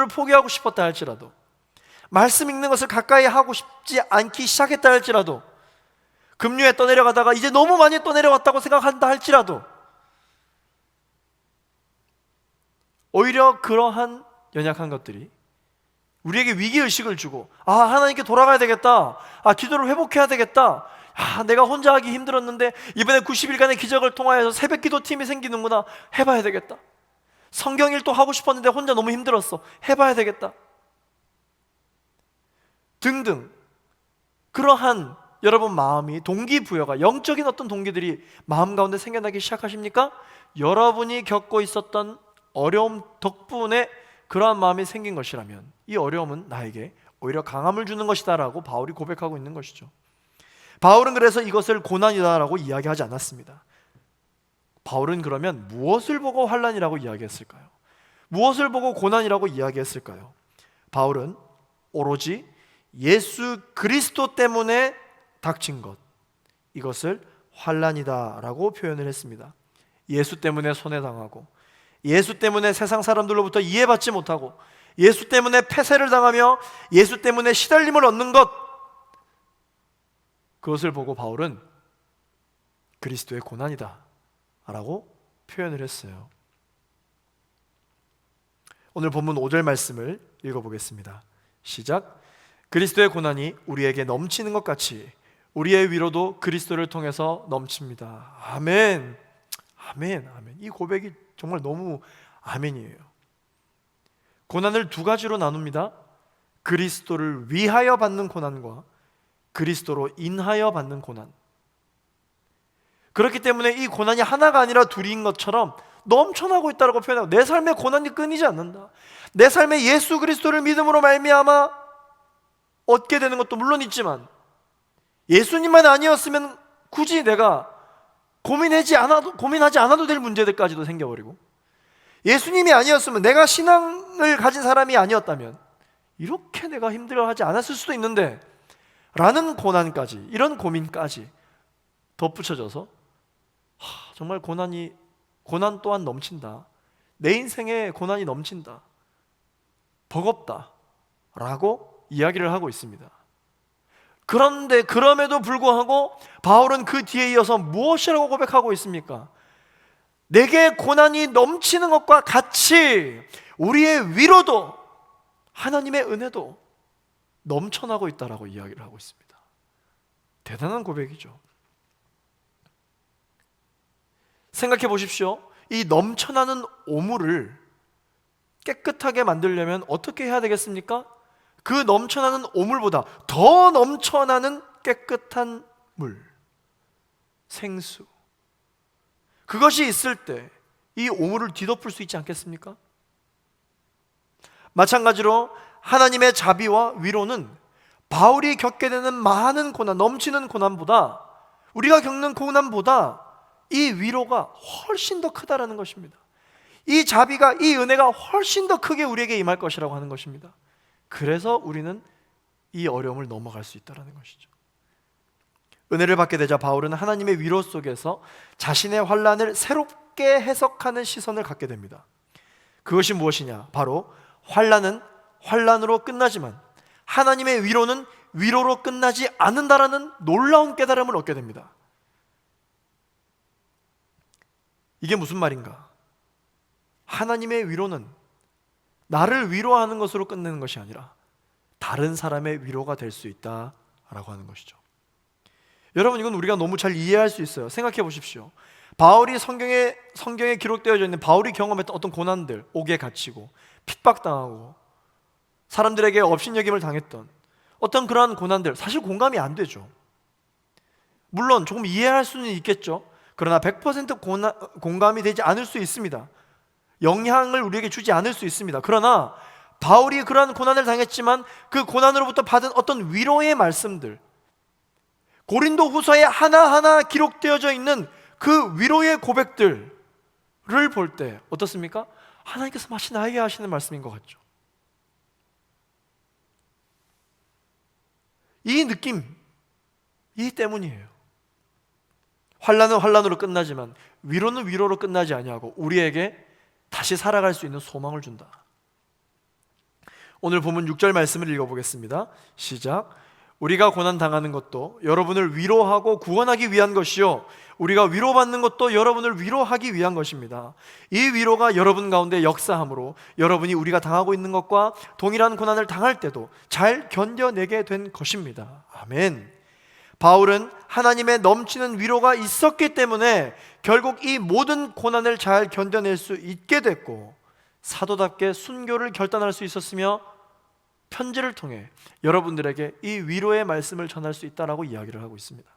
포기하고 싶었다 할지라도 말씀 읽는 것을 가까이 하고 싶지 않기 시작했다 할지라도, 급류에 떠내려가다가 이제 너무 많이 떠내려왔다고 생각한다 할지라도, 오히려 그러한 연약한 것들이 우리에게 위기의식을 주고, 하나님께 돌아가야 되겠다, 기도를 회복해야 되겠다, 내가 혼자 하기 힘들었는데 이번에 90일간의 기적을 통하여서 새벽 기도팀이 생기는구나, 해봐야 되겠다. 성경 일도 하고 싶었는데 혼자 너무 힘들었어, 해봐야 되겠다 등등, 그러한 여러분 마음이, 동기부여가, 영적인 어떤 동기들이 마음 가운데 생겨나기 시작하십니까? 여러분이 겪고 있었던 어려움 덕분에 그러한 마음이 생긴 것이라면 이 어려움은 나에게 오히려 강함을 주는 것이다 라고 바울이 고백하고 있는 것이죠. 바울은 그래서 이것을 고난이다 라고 이야기하지 않았습니다. 바울은 그러면 무엇을 보고 환난이라고 이야기했을까요? 무엇을 보고 고난이라고 이야기했을까요? 바울은 오로지 예수 그리스도 때문에 닥친 것, 이것을 환난이다 라고 표현을 했습니다. 예수 때문에 손해당하고, 예수 때문에 세상 사람들로부터 이해받지 못하고, 예수 때문에 폐쇄를 당하며 예수 때문에 시달림을 얻는 것, 그것을 보고 바울은 그리스도의 고난이다 라고 표현을 했어요. 오늘 본문 5절 말씀을 읽어보겠습니다. 시작. 그리스도의 고난이 우리에게 넘치는 것 같이 우리의 위로도 그리스도를 통해서 넘칩니다. 아멘. 아멘. 아멘. 이 고백이 정말 너무 아멘이에요. 고난을 두 가지로 나눕니다. 그리스도를 위하여 받는 고난과 그리스도로 인하여 받는 고난. 그렇기 때문에 이 고난이 하나가 아니라 둘인 것처럼 넘쳐나고 있다고 표현하고, 내 삶의 고난이 끊이지 않는다, 내 삶에 예수 그리스도를 믿음으로 말미암아 얻게 되는 것도 물론 있지만, 예수님만 아니었으면 굳이 내가 고민하지 않아도 될 문제들까지도 생겨버리고, 예수님이 아니었으면, 내가 신앙을 가진 사람이 아니었다면 이렇게 내가 힘들어하지 않았을 수도 있는데 라는 고난까지, 이런 고민까지 덧붙여져서 정말 고난 또한 넘친다, 내 인생에 고난이 넘친다, 버겁다 라고 이야기를 하고 있습니다. 그런데 그럼에도 불구하고 바울은 그 뒤에 이어서 무엇이라고 고백하고 있습니까? 내게 고난이 넘치는 것과 같이 우리의 위로도, 하나님의 은혜도 넘쳐나고 있다라고 이야기를 하고 있습니다. 대단한 고백이죠. 생각해 보십시오. 이 넘쳐나는 오물을 깨끗하게 만들려면 어떻게 해야 되겠습니까? 그 넘쳐나는 오물보다 더 넘쳐나는 깨끗한 물, 생수, 그것이 있을 때 이 오물을 뒤덮을 수 있지 않겠습니까? 마찬가지로 하나님의 자비와 위로는 바울이 겪게 되는 많은 고난, 넘치는 고난보다, 우리가 겪는 고난보다 이 위로가 훨씬 더 크다라는 것입니다. 이 자비가, 이 은혜가 훨씬 더 크게 우리에게 임할 것이라고 하는 것입니다. 그래서 우리는 이 어려움을 넘어갈 수 있다는 것이죠. 은혜를 받게 되자 바울은 하나님의 위로 속에서 자신의 환난을 새롭게 해석하는 시선을 갖게 됩니다. 그것이 무엇이냐? 바로 환난은 환난으로 끝나지만 하나님의 위로는 위로로 끝나지 않는다라는 놀라운 깨달음을 얻게 됩니다. 이게 무슨 말인가? 하나님의 위로는 나를 위로하는 것으로 끝내는 것이 아니라 다른 사람의 위로가 될 수 있다라고 하는 것이죠. 여러분, 이건 우리가 너무 잘 이해할 수 있어요. 생각해 보십시오. 바울이 성경에 기록되어져 있는 바울이 경험했던 어떤 고난들, 옥에 갇히고 핍박당하고 사람들에게 업신여김을 당했던 어떤 그러한 고난들, 사실 공감이 안 되죠. 물론 조금 이해할 수는 있겠죠. 그러나 100% 공감이 되지 않을 수 있습니다. 영향을 우리에게 주지 않을 수 있습니다. 그러나 바울이 그러한 고난을 당했지만 그 고난으로부터 받은 어떤 위로의 말씀들, 고린도 후서에 하나하나 기록되어져 있는 그 위로의 고백들을 볼 때 어떻습니까? 하나님께서 마치 나에게 하시는 말씀인 것 같죠. 이 느낌, 이 때문이에요. 환난은 환난으로 끝나지만 위로는 위로로 끝나지 아니하고 우리에게 다시 살아갈 수 있는 소망을 준다. 오늘 본문 6절 말씀을 읽어보겠습니다. 시작. 우리가 고난 당하는 것도 여러분을 위로하고 구원하기 위한 것이요 우리가 위로받는 것도 여러분을 위로하기 위한 것입니다. 이 위로가 여러분 가운데 역사함으로 여러분이 우리가 당하고 있는 것과 동일한 고난을 당할 때도 잘 견뎌내게 된 것입니다. 아멘. 바울은 하나님의 넘치는 위로가 있었기 때문에 결국 이 모든 고난을 잘 견뎌낼 수 있게 됐고 사도답게 순교를 결단할 수 있었으며 편지를 통해 여러분들에게 이 위로의 말씀을 전할 수 있다라고 이야기를 하고 있습니다.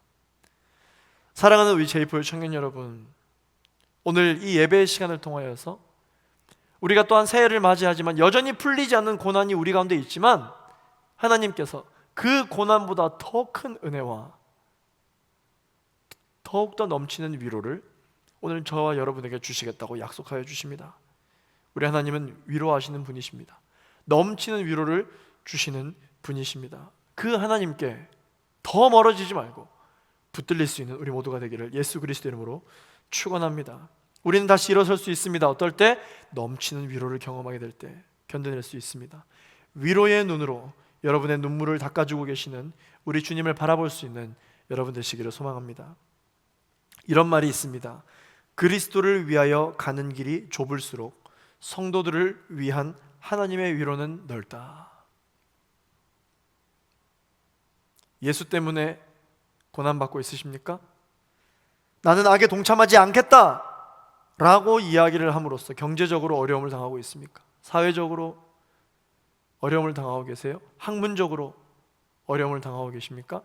사랑하는 우리 제이포 청년 여러분, 오늘 이 예배의 시간을 통하여서 우리가 또한 새해를 맞이하지만 여전히 풀리지 않는 고난이 우리 가운데 있지만 하나님께서 그 고난보다 더 큰 은혜와 더욱더 넘치는 위로를 오늘 저와 여러분에게 주시겠다고 약속하여 주십니다. 우리 하나님은 위로하시는 분이십니다. 넘치는 위로를 주시는 분이십니다. 그 하나님께 더 멀어지지 말고 붙들릴 수 있는 우리 모두가 되기를 예수 그리스도 이름으로 축원합니다. 우리는 다시 일어설 수 있습니다. 어떨 때? 넘치는 위로를 경험하게 될 때 견뎌낼 수 있습니다. 위로의 눈으로 여러분의 눈물을 닦아주고 계시는 우리 주님을 바라볼 수 있는 여러분 되시기를 소망합니다. 이런 말이 있습니다. 그리스도를 위하여 가는 길이 좁을수록 성도들을 위한 하나님의 위로는 넓다. 예수 때문에 고난받고 있으십니까? 나는 악에 동참하지 않겠다 라고 이야기를 함으로써 경제적으로 어려움을 당하고 있습니까? 사회적으로 어려움을 당하고 계세요? 학문적으로 어려움을 당하고 계십니까?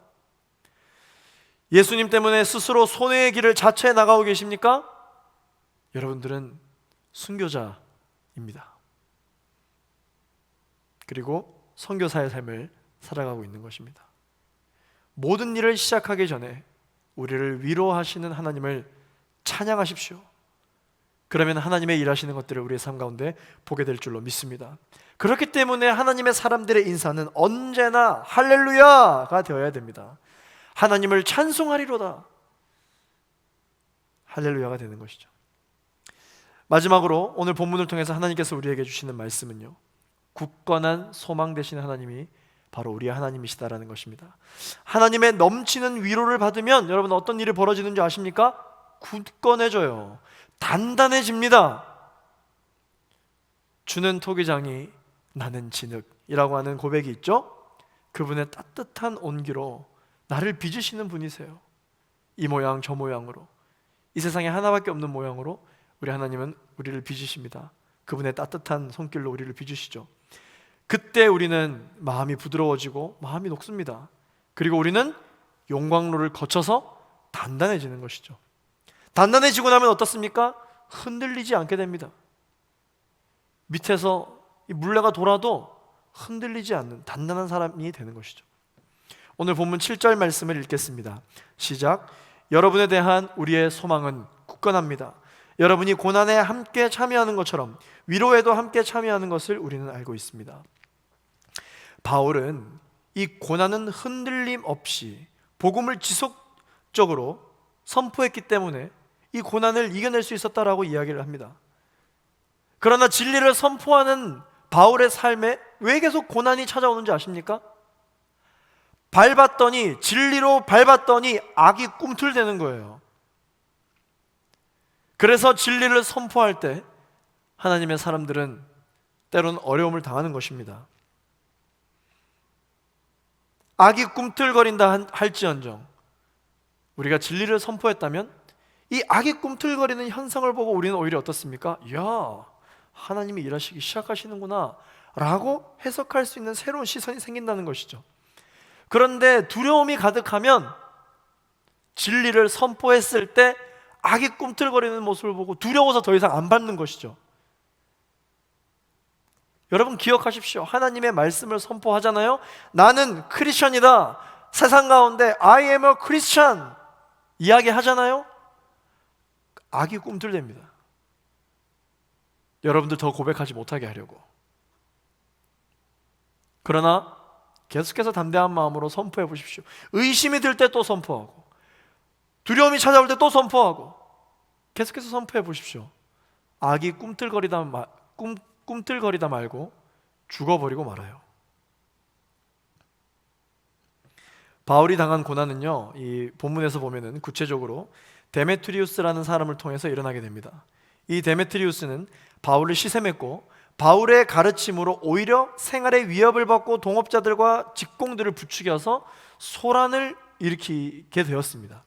예수님 때문에 스스로 손해의 길을 자처해 나가고 계십니까? 여러분들은 순교자입니다. 그리고 선교사의 삶을 살아가고 있는 것입니다. 모든 일을 시작하기 전에 우리를 위로하시는 하나님을 찬양하십시오. 그러면 하나님의 일하시는 것들을 우리의 삶 가운데 보게 될 줄로 믿습니다. 그렇기 때문에 하나님의 사람들의 인사는 언제나 할렐루야가 되어야 됩니다. 하나님을 찬송하리로다, 할렐루야가 되는 것이죠. 마지막으로 오늘 본문을 통해서 하나님께서 우리에게 주시는 말씀은요, 굳건한 소망 되시는 하나님이 바로 우리의 하나님이시다라는 것입니다. 하나님의 넘치는 위로를 받으면 여러분 어떤 일이 벌어지는 줄 아십니까? 굳건해져요. 단단해집니다. 주는 토기장이 나는 진흙이라고 하는 고백이 있죠? 그분의 따뜻한 온기로 나를 빚으시는 분이세요. 이 모양 저 모양으로, 이 세상에 하나밖에 없는 모양으로 우리 하나님은 우리를 빚으십니다. 그분의 따뜻한 손길로 우리를 빚으시죠. 그때 우리는 마음이 부드러워지고 마음이 녹습니다. 그리고 우리는 용광로를 거쳐서 단단해지는 것이죠. 단단해지고 나면 어떻습니까? 흔들리지 않게 됩니다. 밑에서 이 물레가 돌아도 흔들리지 않는 단단한 사람이 되는 것이죠. 오늘 본문 7절 말씀을 읽겠습니다. 시작. 여러분에 대한 우리의 소망은 굳건합니다. 여러분이 고난에 함께 참여하는 것처럼 위로에도 함께 참여하는 것을 우리는 알고 있습니다. 바울은 이 고난은 흔들림 없이 복음을 지속적으로 선포했기 때문에 이 고난을 이겨낼 수 있었다라고 이야기를 합니다. 그러나 진리를 선포하는 바울의 삶에 왜 계속 고난이 찾아오는지 아십니까? 밟았더니, 진리로 밟았더니 악이 꿈틀대는 거예요. 그래서 진리를 선포할 때 하나님의 사람들은 때론 어려움을 당하는 것입니다. 악이 꿈틀거린다 할지언정 우리가 진리를 선포했다면 이 악이 꿈틀거리는 현상을 보고 우리는 오히려 어떻습니까? 이야, 하나님이 일하시기 시작하시는구나 라고 해석할 수 있는 새로운 시선이 생긴다는 것이죠. 그런데 두려움이 가득하면 진리를 선포했을 때 악이 꿈틀거리는 모습을 보고 두려워서 더 이상 안 밟는 것이죠. 여러분 기억하십시오. 하나님의 말씀을 선포하잖아요. 나는 크리스천이다. 세상 가운데 I am a Christian 이야기하잖아요. 악이 꿈틀댑니다. 여러분들 더 고백하지 못하게 하려고. 그러나 계속해서 담대한 마음으로 선포해 보십시오. 의심이 들 때 또 선포하고, 두려움이 찾아올 때 또 선포하고, 계속해서 선포해 보십시오. 악이 꿈틀거리다 말고 죽어버리고 말아요. 바울이 당한 고난은요, 이 본문에서 보면은 구체적으로 데메트리우스라는 사람을 통해서 일어나게 됩니다. 이 데메트리우스는 바울을 시샘했고 바울의 가르침으로 오히려 생활에 위협을 받고 동업자들과 직공들을 부추겨서 소란을 일으키게 되었습니다.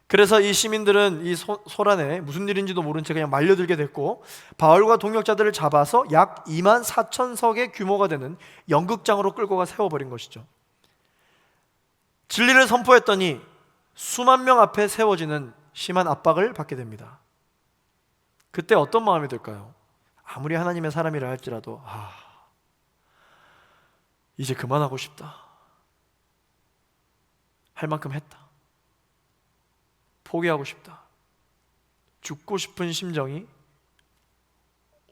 그래서 이 시민들은 이 소란에 무슨 일인지도 모른 채 그냥 말려들게 됐고 바울과 동역자들을 잡아서 약 24,000석의 규모가 되는 연극장으로 끌고 가 세워버린 것이죠. 진리를 선포했더니 수만 명 앞에 세워지는 심한 압박을 받게 됩니다. 그때 어떤 마음이 들까요? 아무리 하나님의 사람이라 할지라도 이제 그만하고 싶다. 할 만큼 했다. 포기하고 싶다. 죽고 싶은 심정이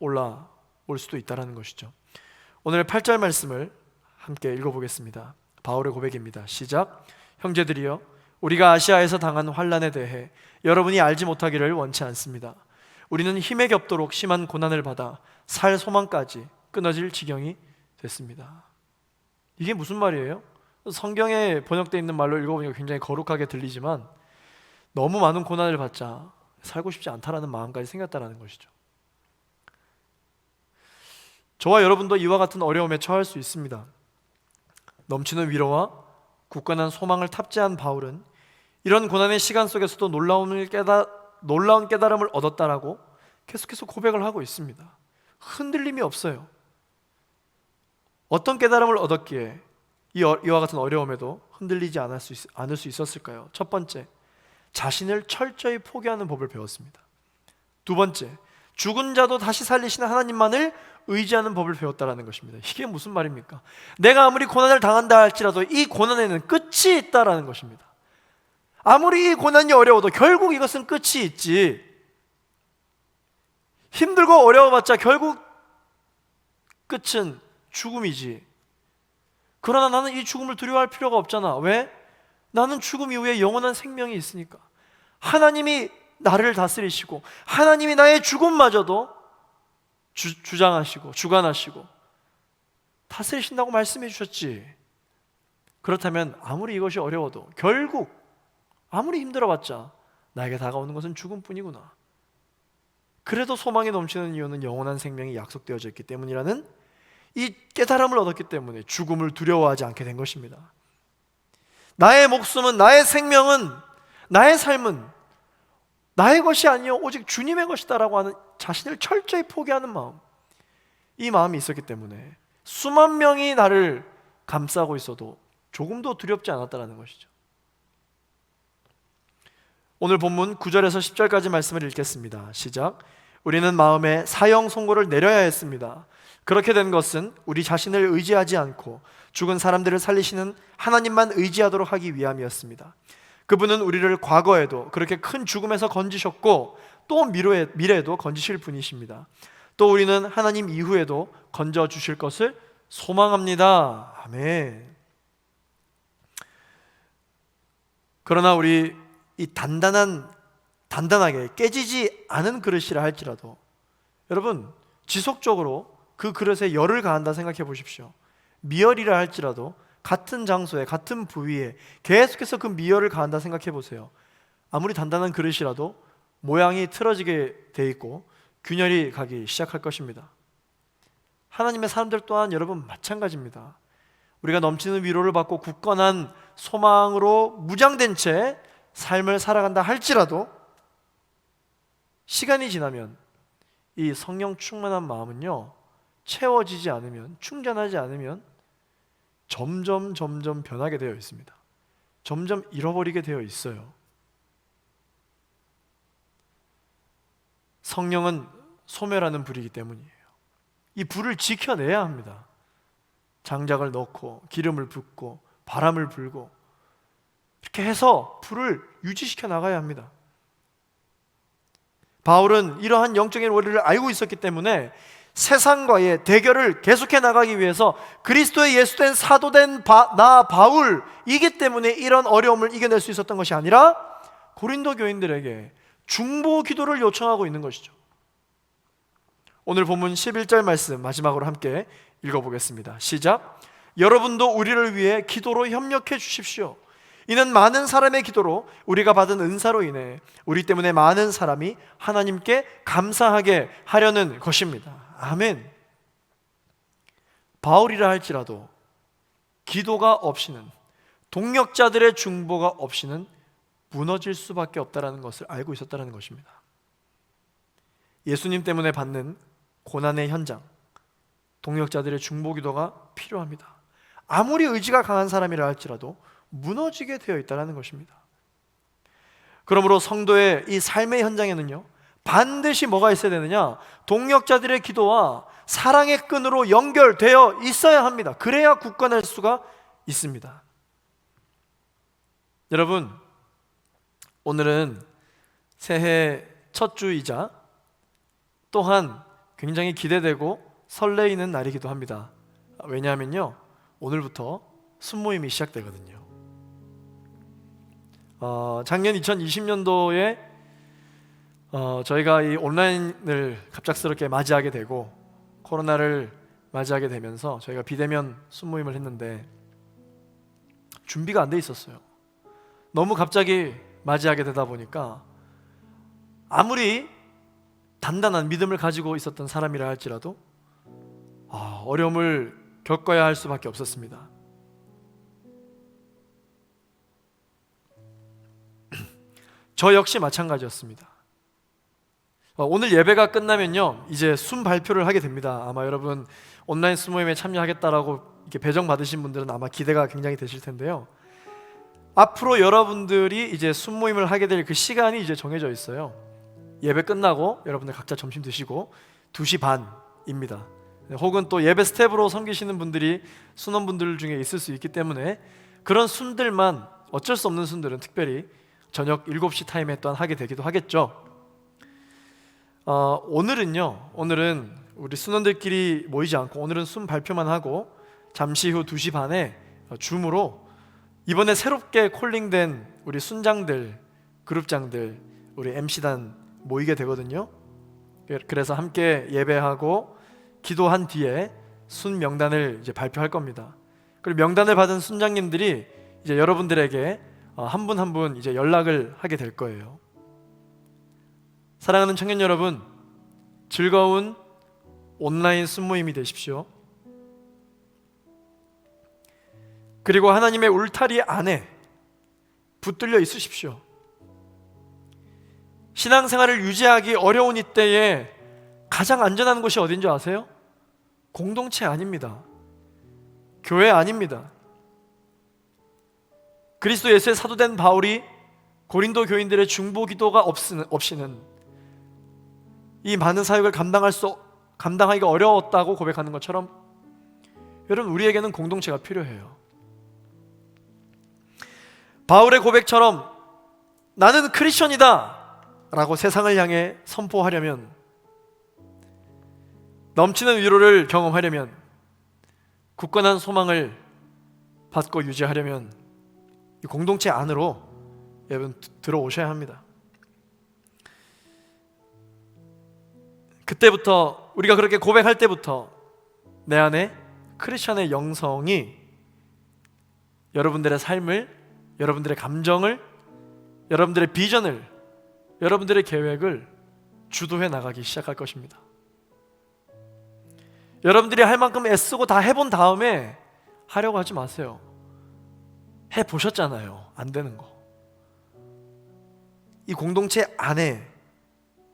올라올 수도 있다는 것이죠. 오늘 8절 말씀을 함께 읽어보겠습니다. 바울의 고백입니다. 시작. 형제들이여, 우리가 아시아에서 당한 환난에 대해 여러분이 알지 못하기를 원치 않습니다. 우리는 힘에 겹도록 심한 고난을 받아 살 소망까지 끊어질 지경이 됐습니다. 이게 무슨 말이에요? 성경에 번역되어 있는 말로 읽어보니까 굉장히 거룩하게 들리지만 너무 많은 고난을 받자 살고 싶지 않다라는 마음까지 생겼다는 것이죠. 저와 여러분도 이와 같은 어려움에 처할 수 있습니다. 넘치는 위로와 굳건한 소망을 탑재한 바울은 이런 고난의 시간 속에서도 놀라운 깨달음을 얻었다라고 계속해서 고백을 하고 있습니다. 흔들림이 없어요. 어떤 깨달음을 얻었기에 이와 같은 어려움에도 흔들리지 않을 수 있었을까요? 첫 번째, 자신을 철저히 포기하는 법을 배웠습니다. 두 번째, 죽은 자도 다시 살리시는 하나님만을 의지하는 법을 배웠다는 것입니다. 이게 무슨 말입니까? 내가 아무리 고난을 당한다 할지라도 이 고난에는 끝이 있다라는 것입니다. 아무리 이 고난이 어려워도 결국 이것은 끝이 있지. 힘들고 어려워봤자 결국 끝은 죽음이지. 그러나 나는 이 죽음을 두려워할 필요가 없잖아. 왜? 나는 죽음 이후에 영원한 생명이 있으니까. 하나님이 나를 다스리시고 하나님이 나의 죽음마저도 주장하시고 주관하시고 다스리신다고 말씀해 주셨지. 그렇다면 아무리 이것이 어려워도 결국 아무리 힘들어봤자 나에게 다가오는 것은 죽음뿐이구나. 그래도 소망이 넘치는 이유는 영원한 생명이 약속되어져 있기 때문이라는 이 깨달음을 얻었기 때문에 죽음을 두려워하지 않게 된 것입니다. 나의 목숨은, 나의 생명은, 나의 삶은 나의 것이 아니요 오직 주님의 것이다라고 하는 자신을 철저히 포기하는 마음, 이 마음이 있었기 때문에 수만 명이 나를 감싸고 있어도 조금도 두렵지 않았다는 것이죠. 오늘 본문 9절에서 10절까지 말씀을 읽겠습니다. 시작. 우리는 마음에 사형 선고를 내려야 했습니다. 그렇게 된 것은 우리 자신을 의지하지 않고 죽은 사람들을 살리시는 하나님만 의지하도록 하기 위함이었습니다. 그분은 우리를 과거에도 그렇게 큰 죽음에서 건지셨고 또 미래에도 건지실 분이십니다. 또 우리는 하나님 이후에도 건져주실 것을 소망합니다. 아멘. 그러나 우리 이 단단하게 깨지지 않은 그릇이라 할지라도 여러분 지속적으로 그 그릇에 열을 가한다 생각해 보십시오. 미열이라 할지라도 같은 장소에 같은 부위에 계속해서 그 미열을 가한다 생각해 보세요. 아무리 단단한 그릇이라도 모양이 틀어지게 돼 있고 균열이 가기 시작할 것입니다. 하나님의 사람들 또한 여러분 마찬가지입니다. 우리가 넘치는 위로를 받고 굳건한 소망으로 무장된 채 삶을 살아간다 할지라도 시간이 지나면 이 성령 충만한 마음은요 채워지지 않으면, 충전하지 않으면 점점 변하게 되어 있습니다. 점점 잃어버리게 되어 있어요. 성령은 소멸하는 불이기 때문이에요. 이 불을 지켜내야 합니다. 장작을 넣고 기름을 붓고 바람을 불고 이렇게 해서 불을 유지시켜 나가야 합니다. 바울은 이러한 영적인 원리를 알고 있었기 때문에 세상과의 대결을 계속해 나가기 위해서 그리스도의 예수된 사도된 나 바울이기 때문에 이런 어려움을 이겨낼 수 있었던 것이 아니라 고린도 교인들에게 중보 기도를 요청하고 있는 것이죠. 오늘 본문 11절 말씀 마지막으로 함께 읽어보겠습니다. 시작. 여러분도 우리를 위해 기도로 협력해 주십시오. 이는 많은 사람의 기도로 우리가 받은 은사로 인해 우리 때문에 많은 사람이 하나님께 감사하게 하려는 것입니다. 아멘. 바울이라 할지라도 기도가 없이는, 동역자들의 중보가 없이는 무너질 수밖에 없다는 것을 알고 있었다는 것입니다. 예수님 때문에 받는 고난의 현장, 동역자들의 중보 기도가 필요합니다. 아무리 의지가 강한 사람이라 할지라도 무너지게 되어 있다는 것입니다. 그러므로 성도의 이 삶의 현장에는요, 반드시 뭐가 있어야 되느냐? 동역자들의 기도와 사랑의 끈으로 연결되어 있어야 합니다. 그래야 굳건할 수가 있습니다. 여러분, 오늘은 새해 첫 주이자 또한 굉장히 기대되고 설레이는 날이기도 합니다. 왜냐하면요, 오늘부터 순모임이 시작되거든요. 작년 2020년도에 저희가 이 온라인을 갑작스럽게 맞이하게 되고 코로나를 맞이하게 되면서 저희가 비대면 순모임을 했는데 준비가 안 돼 있었어요. 너무 갑자기 맞이하게 되다 보니까 아무리 단단한 믿음을 가지고 있었던 사람이라 할지라도 어려움을 겪어야 할 수밖에 없었습니다. 저 역시 마찬가지였습니다. 오늘 예배가 끝나면요, 이제 순 발표를 하게 됩니다. 아마 여러분 온라인 순모임에 참여하겠다라고 이렇게 배정 받으신 분들은 아마 기대가 굉장히 되실 텐데요. 앞으로 여러분들이 이제 순모임을 하게 될 그 시간이 이제 정해져 있어요. 예배 끝나고 여러분들 각자 점심 드시고 2시 반입니다. 혹은 또 예배 스텝으로 섬기시는 분들이 순원분들 중에 있을 수 있기 때문에 그런 순들만, 어쩔 수 없는 순들은 특별히 저녁 7시 타임에 또한 하게 되기도 하겠죠. 오늘은 우리 순원들끼리 모이지 않고 오늘은 순 발표만 하고 잠시 후 2시 반에 줌으로 이번에 새롭게 콜링된 우리 순장들, 그룹장들, 우리 MC단 모이게 되거든요. 그래서 함께 예배하고 기도한 뒤에 순 명단을 이제 발표할 겁니다. 그리고 명단을 받은 순장님들이 이제 여러분들에게 한 분 한 분 이제 연락을 하게 될 거예요. 사랑하는 청년 여러분, 즐거운 온라인 순모임이 되십시오. 그리고 하나님의 울타리 안에 붙들려 있으십시오. 신앙생활을 유지하기 어려운 이때에 가장 안전한 곳이 어딘 줄 아세요? 공동체 아닙니다. 교회 아닙니다. 그리스도 예수의 사도된 바울이 고린도 교인들의 중보 기도가 없이는 이 많은 사역을 감당하기가 어려웠다고 고백하는 것처럼 여러분, 우리에게는 공동체가 필요해요. 바울의 고백처럼 나는 크리스천이다 라고 세상을 향해 선포하려면, 넘치는 위로를 경험하려면, 굳건한 소망을 받고 유지하려면 이 공동체 안으로 여러분 들어오셔야 합니다. 그때부터, 우리가 그렇게 고백할 때부터 내 안에 크리스천의 영성이 여러분들의 삶을, 여러분들의 감정을, 여러분들의 비전을, 여러분들의 계획을 주도해 나가기 시작할 것입니다. 여러분들이 할 만큼 애쓰고 다 해본 다음에 하려고 하지 마세요. 해보셨잖아요. 안 되는 거. 이 공동체 안에,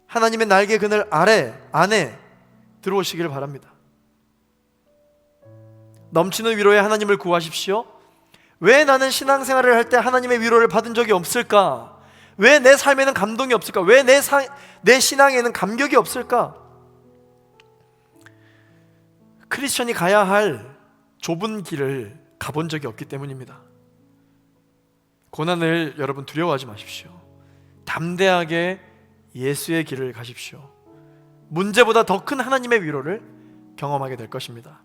하나님의 날개 그늘 안에 들어오시기를 바랍니다. 넘치는 위로에 하나님을 구하십시오. 왜 나는 신앙생활을 할 때 하나님의 위로를 받은 적이 없을까? 왜 내 삶에는 감동이 없을까? 왜 내 신앙에는 감격이 없을까? 크리스천이 가야 할 좁은 길을 가본 적이 없기 때문입니다. 고난을 여러분 두려워하지 마십시오. 담대하게 예수의 길을 가십시오. 문제보다 더 큰 하나님의 위로를 경험하게 될 것입니다.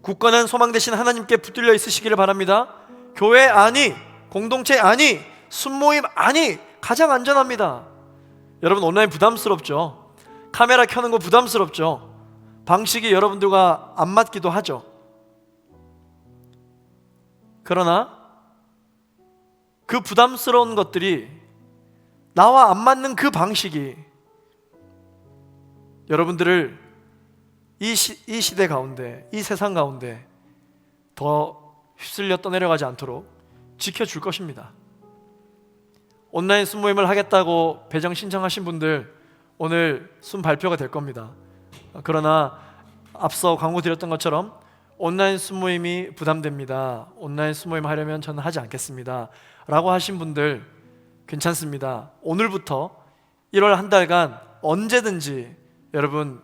굳건한 소망 대신 하나님께 붙들려 있으시기를 바랍니다. 교회 아니, 공동체 아니, 순모임 아니, 가장 안전합니다. 여러분 온라인 부담스럽죠? 카메라 켜는 거 부담스럽죠? 방식이 여러분들과 안 맞기도 하죠. 그러나 그 부담스러운 것들이, 나와 안 맞는 그 방식이 여러분들을 이 시대 가운데, 이 세상 가운데 더 휩쓸려 떠내려가지 않도록 지켜줄 것입니다. 온라인 순모임을 하겠다고 배정 신청하신 분들 오늘 순 발표가 될 겁니다. 그러나 앞서 광고 드렸던 것처럼 온라인 순모임이 부담됩니다, 온라인 순모임 하려면 저는 하지 않겠습니다 라고 하신 분들 괜찮습니다. 오늘부터 1월 한 달간 언제든지 여러분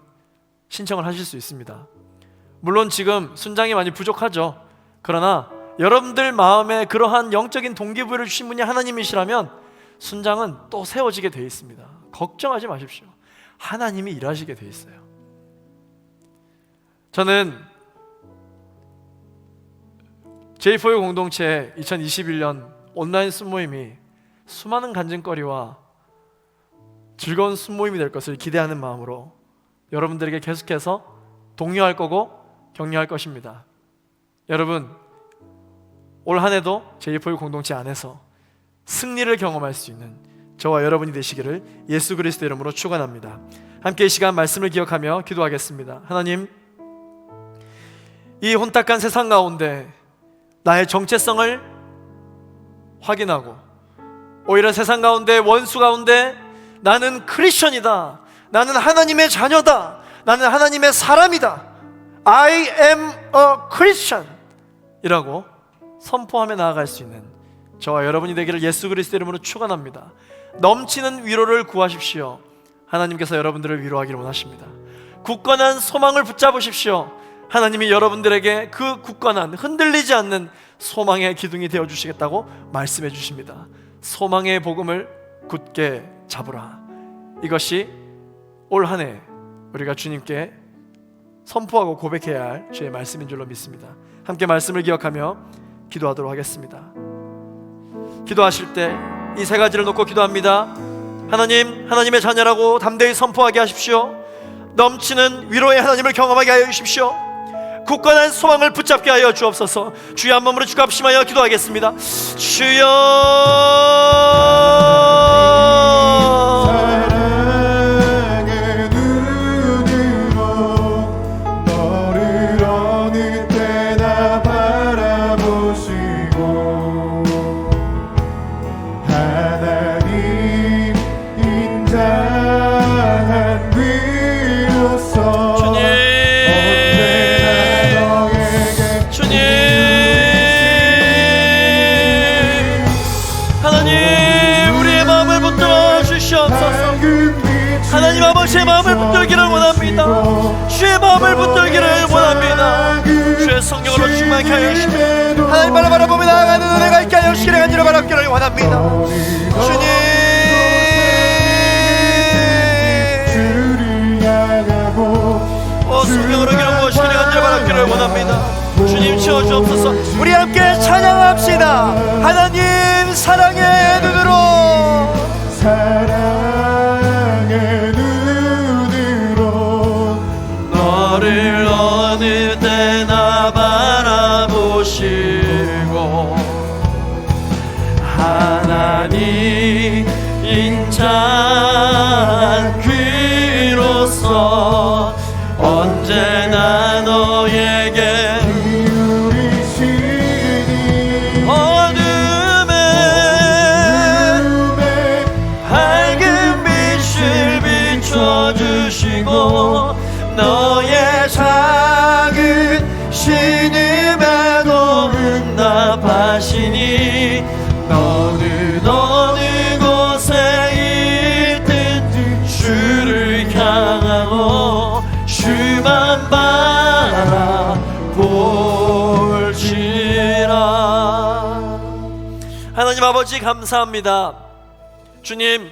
신청을 하실 수 있습니다. 물론 지금 순장이 많이 부족하죠. 그러나 여러분들 마음에 그러한 영적인 동기부여를 주신 분이 하나님이시라면 순장은 또 세워지게 되어 있습니다. 걱정하지 마십시오. 하나님이 일하시게 되어 있어요. 저는 J4U 공동체 2021년 온라인 순모임이 수많은 간증거리와 즐거운 순모임이 될 것을 기대하는 마음으로 여러분들에게 계속해서 독려할 거고 격려할 것입니다. 여러분, 올 한 해도 J4U 공동체 안에서 승리를 경험할 수 있는 저와 여러분이 되시기를 예수 그리스도의 이름으로 축원합니다. 함께 이 시간 말씀을 기억하며 기도하겠습니다. 하나님, 이 혼탁한 세상 가운데 나의 정체성을 확인하고, 오히려 세상 가운데, 원수 가운데 나는 크리스천이다, 나는 하나님의 자녀다, 나는 하나님의 사람이다, I am a Christian 이라고 선포하며 나아갈 수 있는 저와 여러분이 되기를 예수 그리스도의 이름으로 축원합니다. 넘치는 위로를 구하십시오. 하나님께서 여러분들을 위로하기를 원하십니다. 굳건한 소망을 붙잡으십시오. 하나님이 여러분들에게 그 굳건한, 흔들리지 않는 소망의 기둥이 되어주시겠다고 말씀해 주십니다. 소망의 복음을 굳게 잡으라. 이것이 올 한 해 우리가 주님께 선포하고 고백해야 할 주의 말씀인 줄로 믿습니다. 함께 말씀을 기억하며 기도하도록 하겠습니다. 기도하실 때 이 세 가지를 놓고 기도합니다. 하나님, 하나님의 자녀라고 담대히 선포하게 하십시오. 넘치는 위로의 하나님을 경험하게 하여 주십시오. 굳건한 소망을 붙잡게 하여 주옵소서. 주여, 한 몸으로 주가 합심하여 기도하겠습니다. 주여, 하나님 아버지의 마음을 붙들기를 원합니다. 주의 마음을 붙들기를 원합니다. 주의 성령으로 충만케 하여 주시며 하나님을 바라보며 나아가는 은혜가 있게 하여 주시기를 간절히 바라기를 원합니다. 주님, 성령으로 기름 부으시기를 간절히 바라기를 원합니다. 주님, 채워주옵소서. 우리 함께 찬양합시다. 하나님 사랑의 눈으로, 사랑의 눈으로 너를 어느 때나 바라보시고 하나님 인자한 귀로서 언제나 너에게 기울이시니 어둠에 밝은 빛을 비춰주시고 너의 작은 신음에도 응답하시니 너는 어느 곳에 있든지 주를 향하고 주만 바라볼지라. 하나님 아버지, 감사합니다. 주님,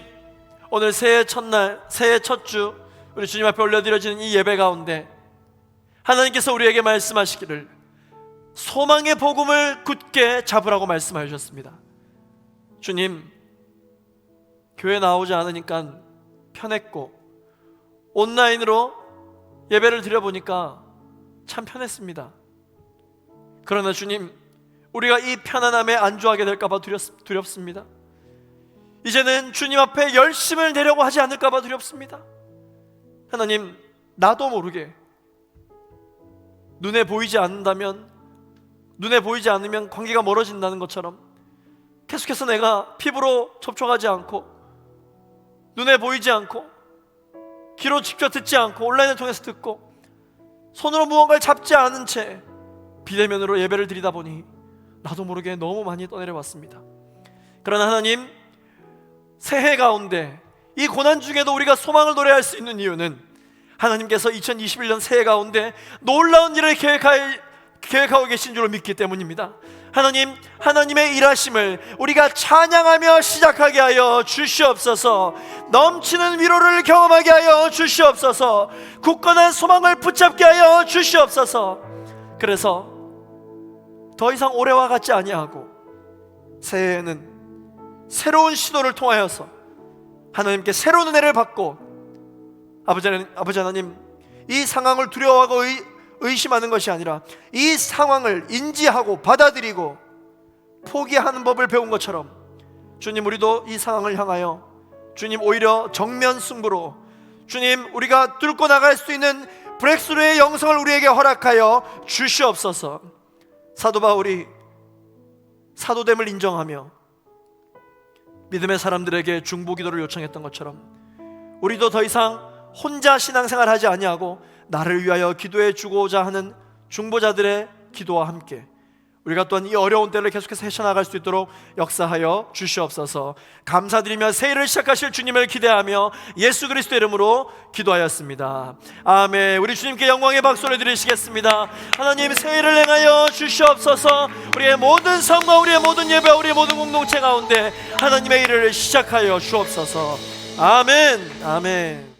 오늘 새해 첫날, 새해 첫주 우리 주님 앞에 올려드려지는 이 예배 가운데 하나님께서 우리에게 말씀하시기를 소망의 복음을 굳게 잡으라고 말씀하여 주셨습니다. 주님, 교회 나오지 않으니까 편했고 온라인으로 예배를 드려보니까 참 편했습니다. 그러나 주님, 우리가 이 편안함에 안주하게 될까봐 두렵습니다. 이제는 주님 앞에 열심을 내려고 하지 않을까봐 두렵습니다. 하나님, 나도 모르게 눈에 보이지 않으면 관계가 멀어진다는 것처럼 계속해서 내가 피부로 접촉하지 않고, 눈에 보이지 않고, 귀로 직접 듣지 않고, 온라인을 통해서 듣고, 손으로 무언가를 잡지 않은 채 비대면으로 예배를 드리다 보니 나도 모르게 너무 많이 떠내려왔습니다. 그러나 하나님, 새해 가운데 이 고난 중에도 우리가 소망을 노래할 수 있는 이유는 하나님께서 2021년 새해 가운데 놀라운 일을 계획하고 계신 줄로 믿기 때문입니다. 하나님, 하나님의 일하심을 우리가 찬양하며 시작하게 하여 주시옵소서. 넘치는 위로를 경험하게 하여 주시옵소서. 굳건한 소망을 붙잡게 하여 주시옵소서. 그래서 더 이상 올해와 같지 아니하고 새해에는 새로운 시도를 통하여서 하나님께 새로운 은혜를 받고, 아버지 하나님, 이 상황을 두려워하고 의심하는 것이 아니라 이 상황을 인지하고 받아들이고 포기하는 법을 배운 것처럼, 주님, 우리도 이 상황을 향하여 주님 오히려 정면 승부로 주님, 우리가 뚫고 나갈 수 있는 브렉스루의 영성을 우리에게 허락하여 주시옵소서. 사도 바울이 사도됨을 인정하며 믿음의 사람들에게 중보기도를 요청했던 것처럼 우리도 더 이상 혼자 신앙생활 하지 아니하고 나를 위하여 기도해 주고자 하는 중보자들의 기도와 함께 우리가 또한 이 어려운 때를 계속해서 헤쳐나갈 수 있도록 역사하여 주시옵소서. 감사드리며 새해를 시작하실 주님을 기대하며 예수 그리스도 이름으로 기도하였습니다. 아멘. 우리 주님께 영광의 박수를 드리시겠습니다. 하나님, 새해를 행하여 주시옵소서. 우리의 모든 삶과 우리의 모든 예배와 우리의 모든 공동체 가운데 하나님의 일을 시작하여 주옵소서. 아멘. 아멘.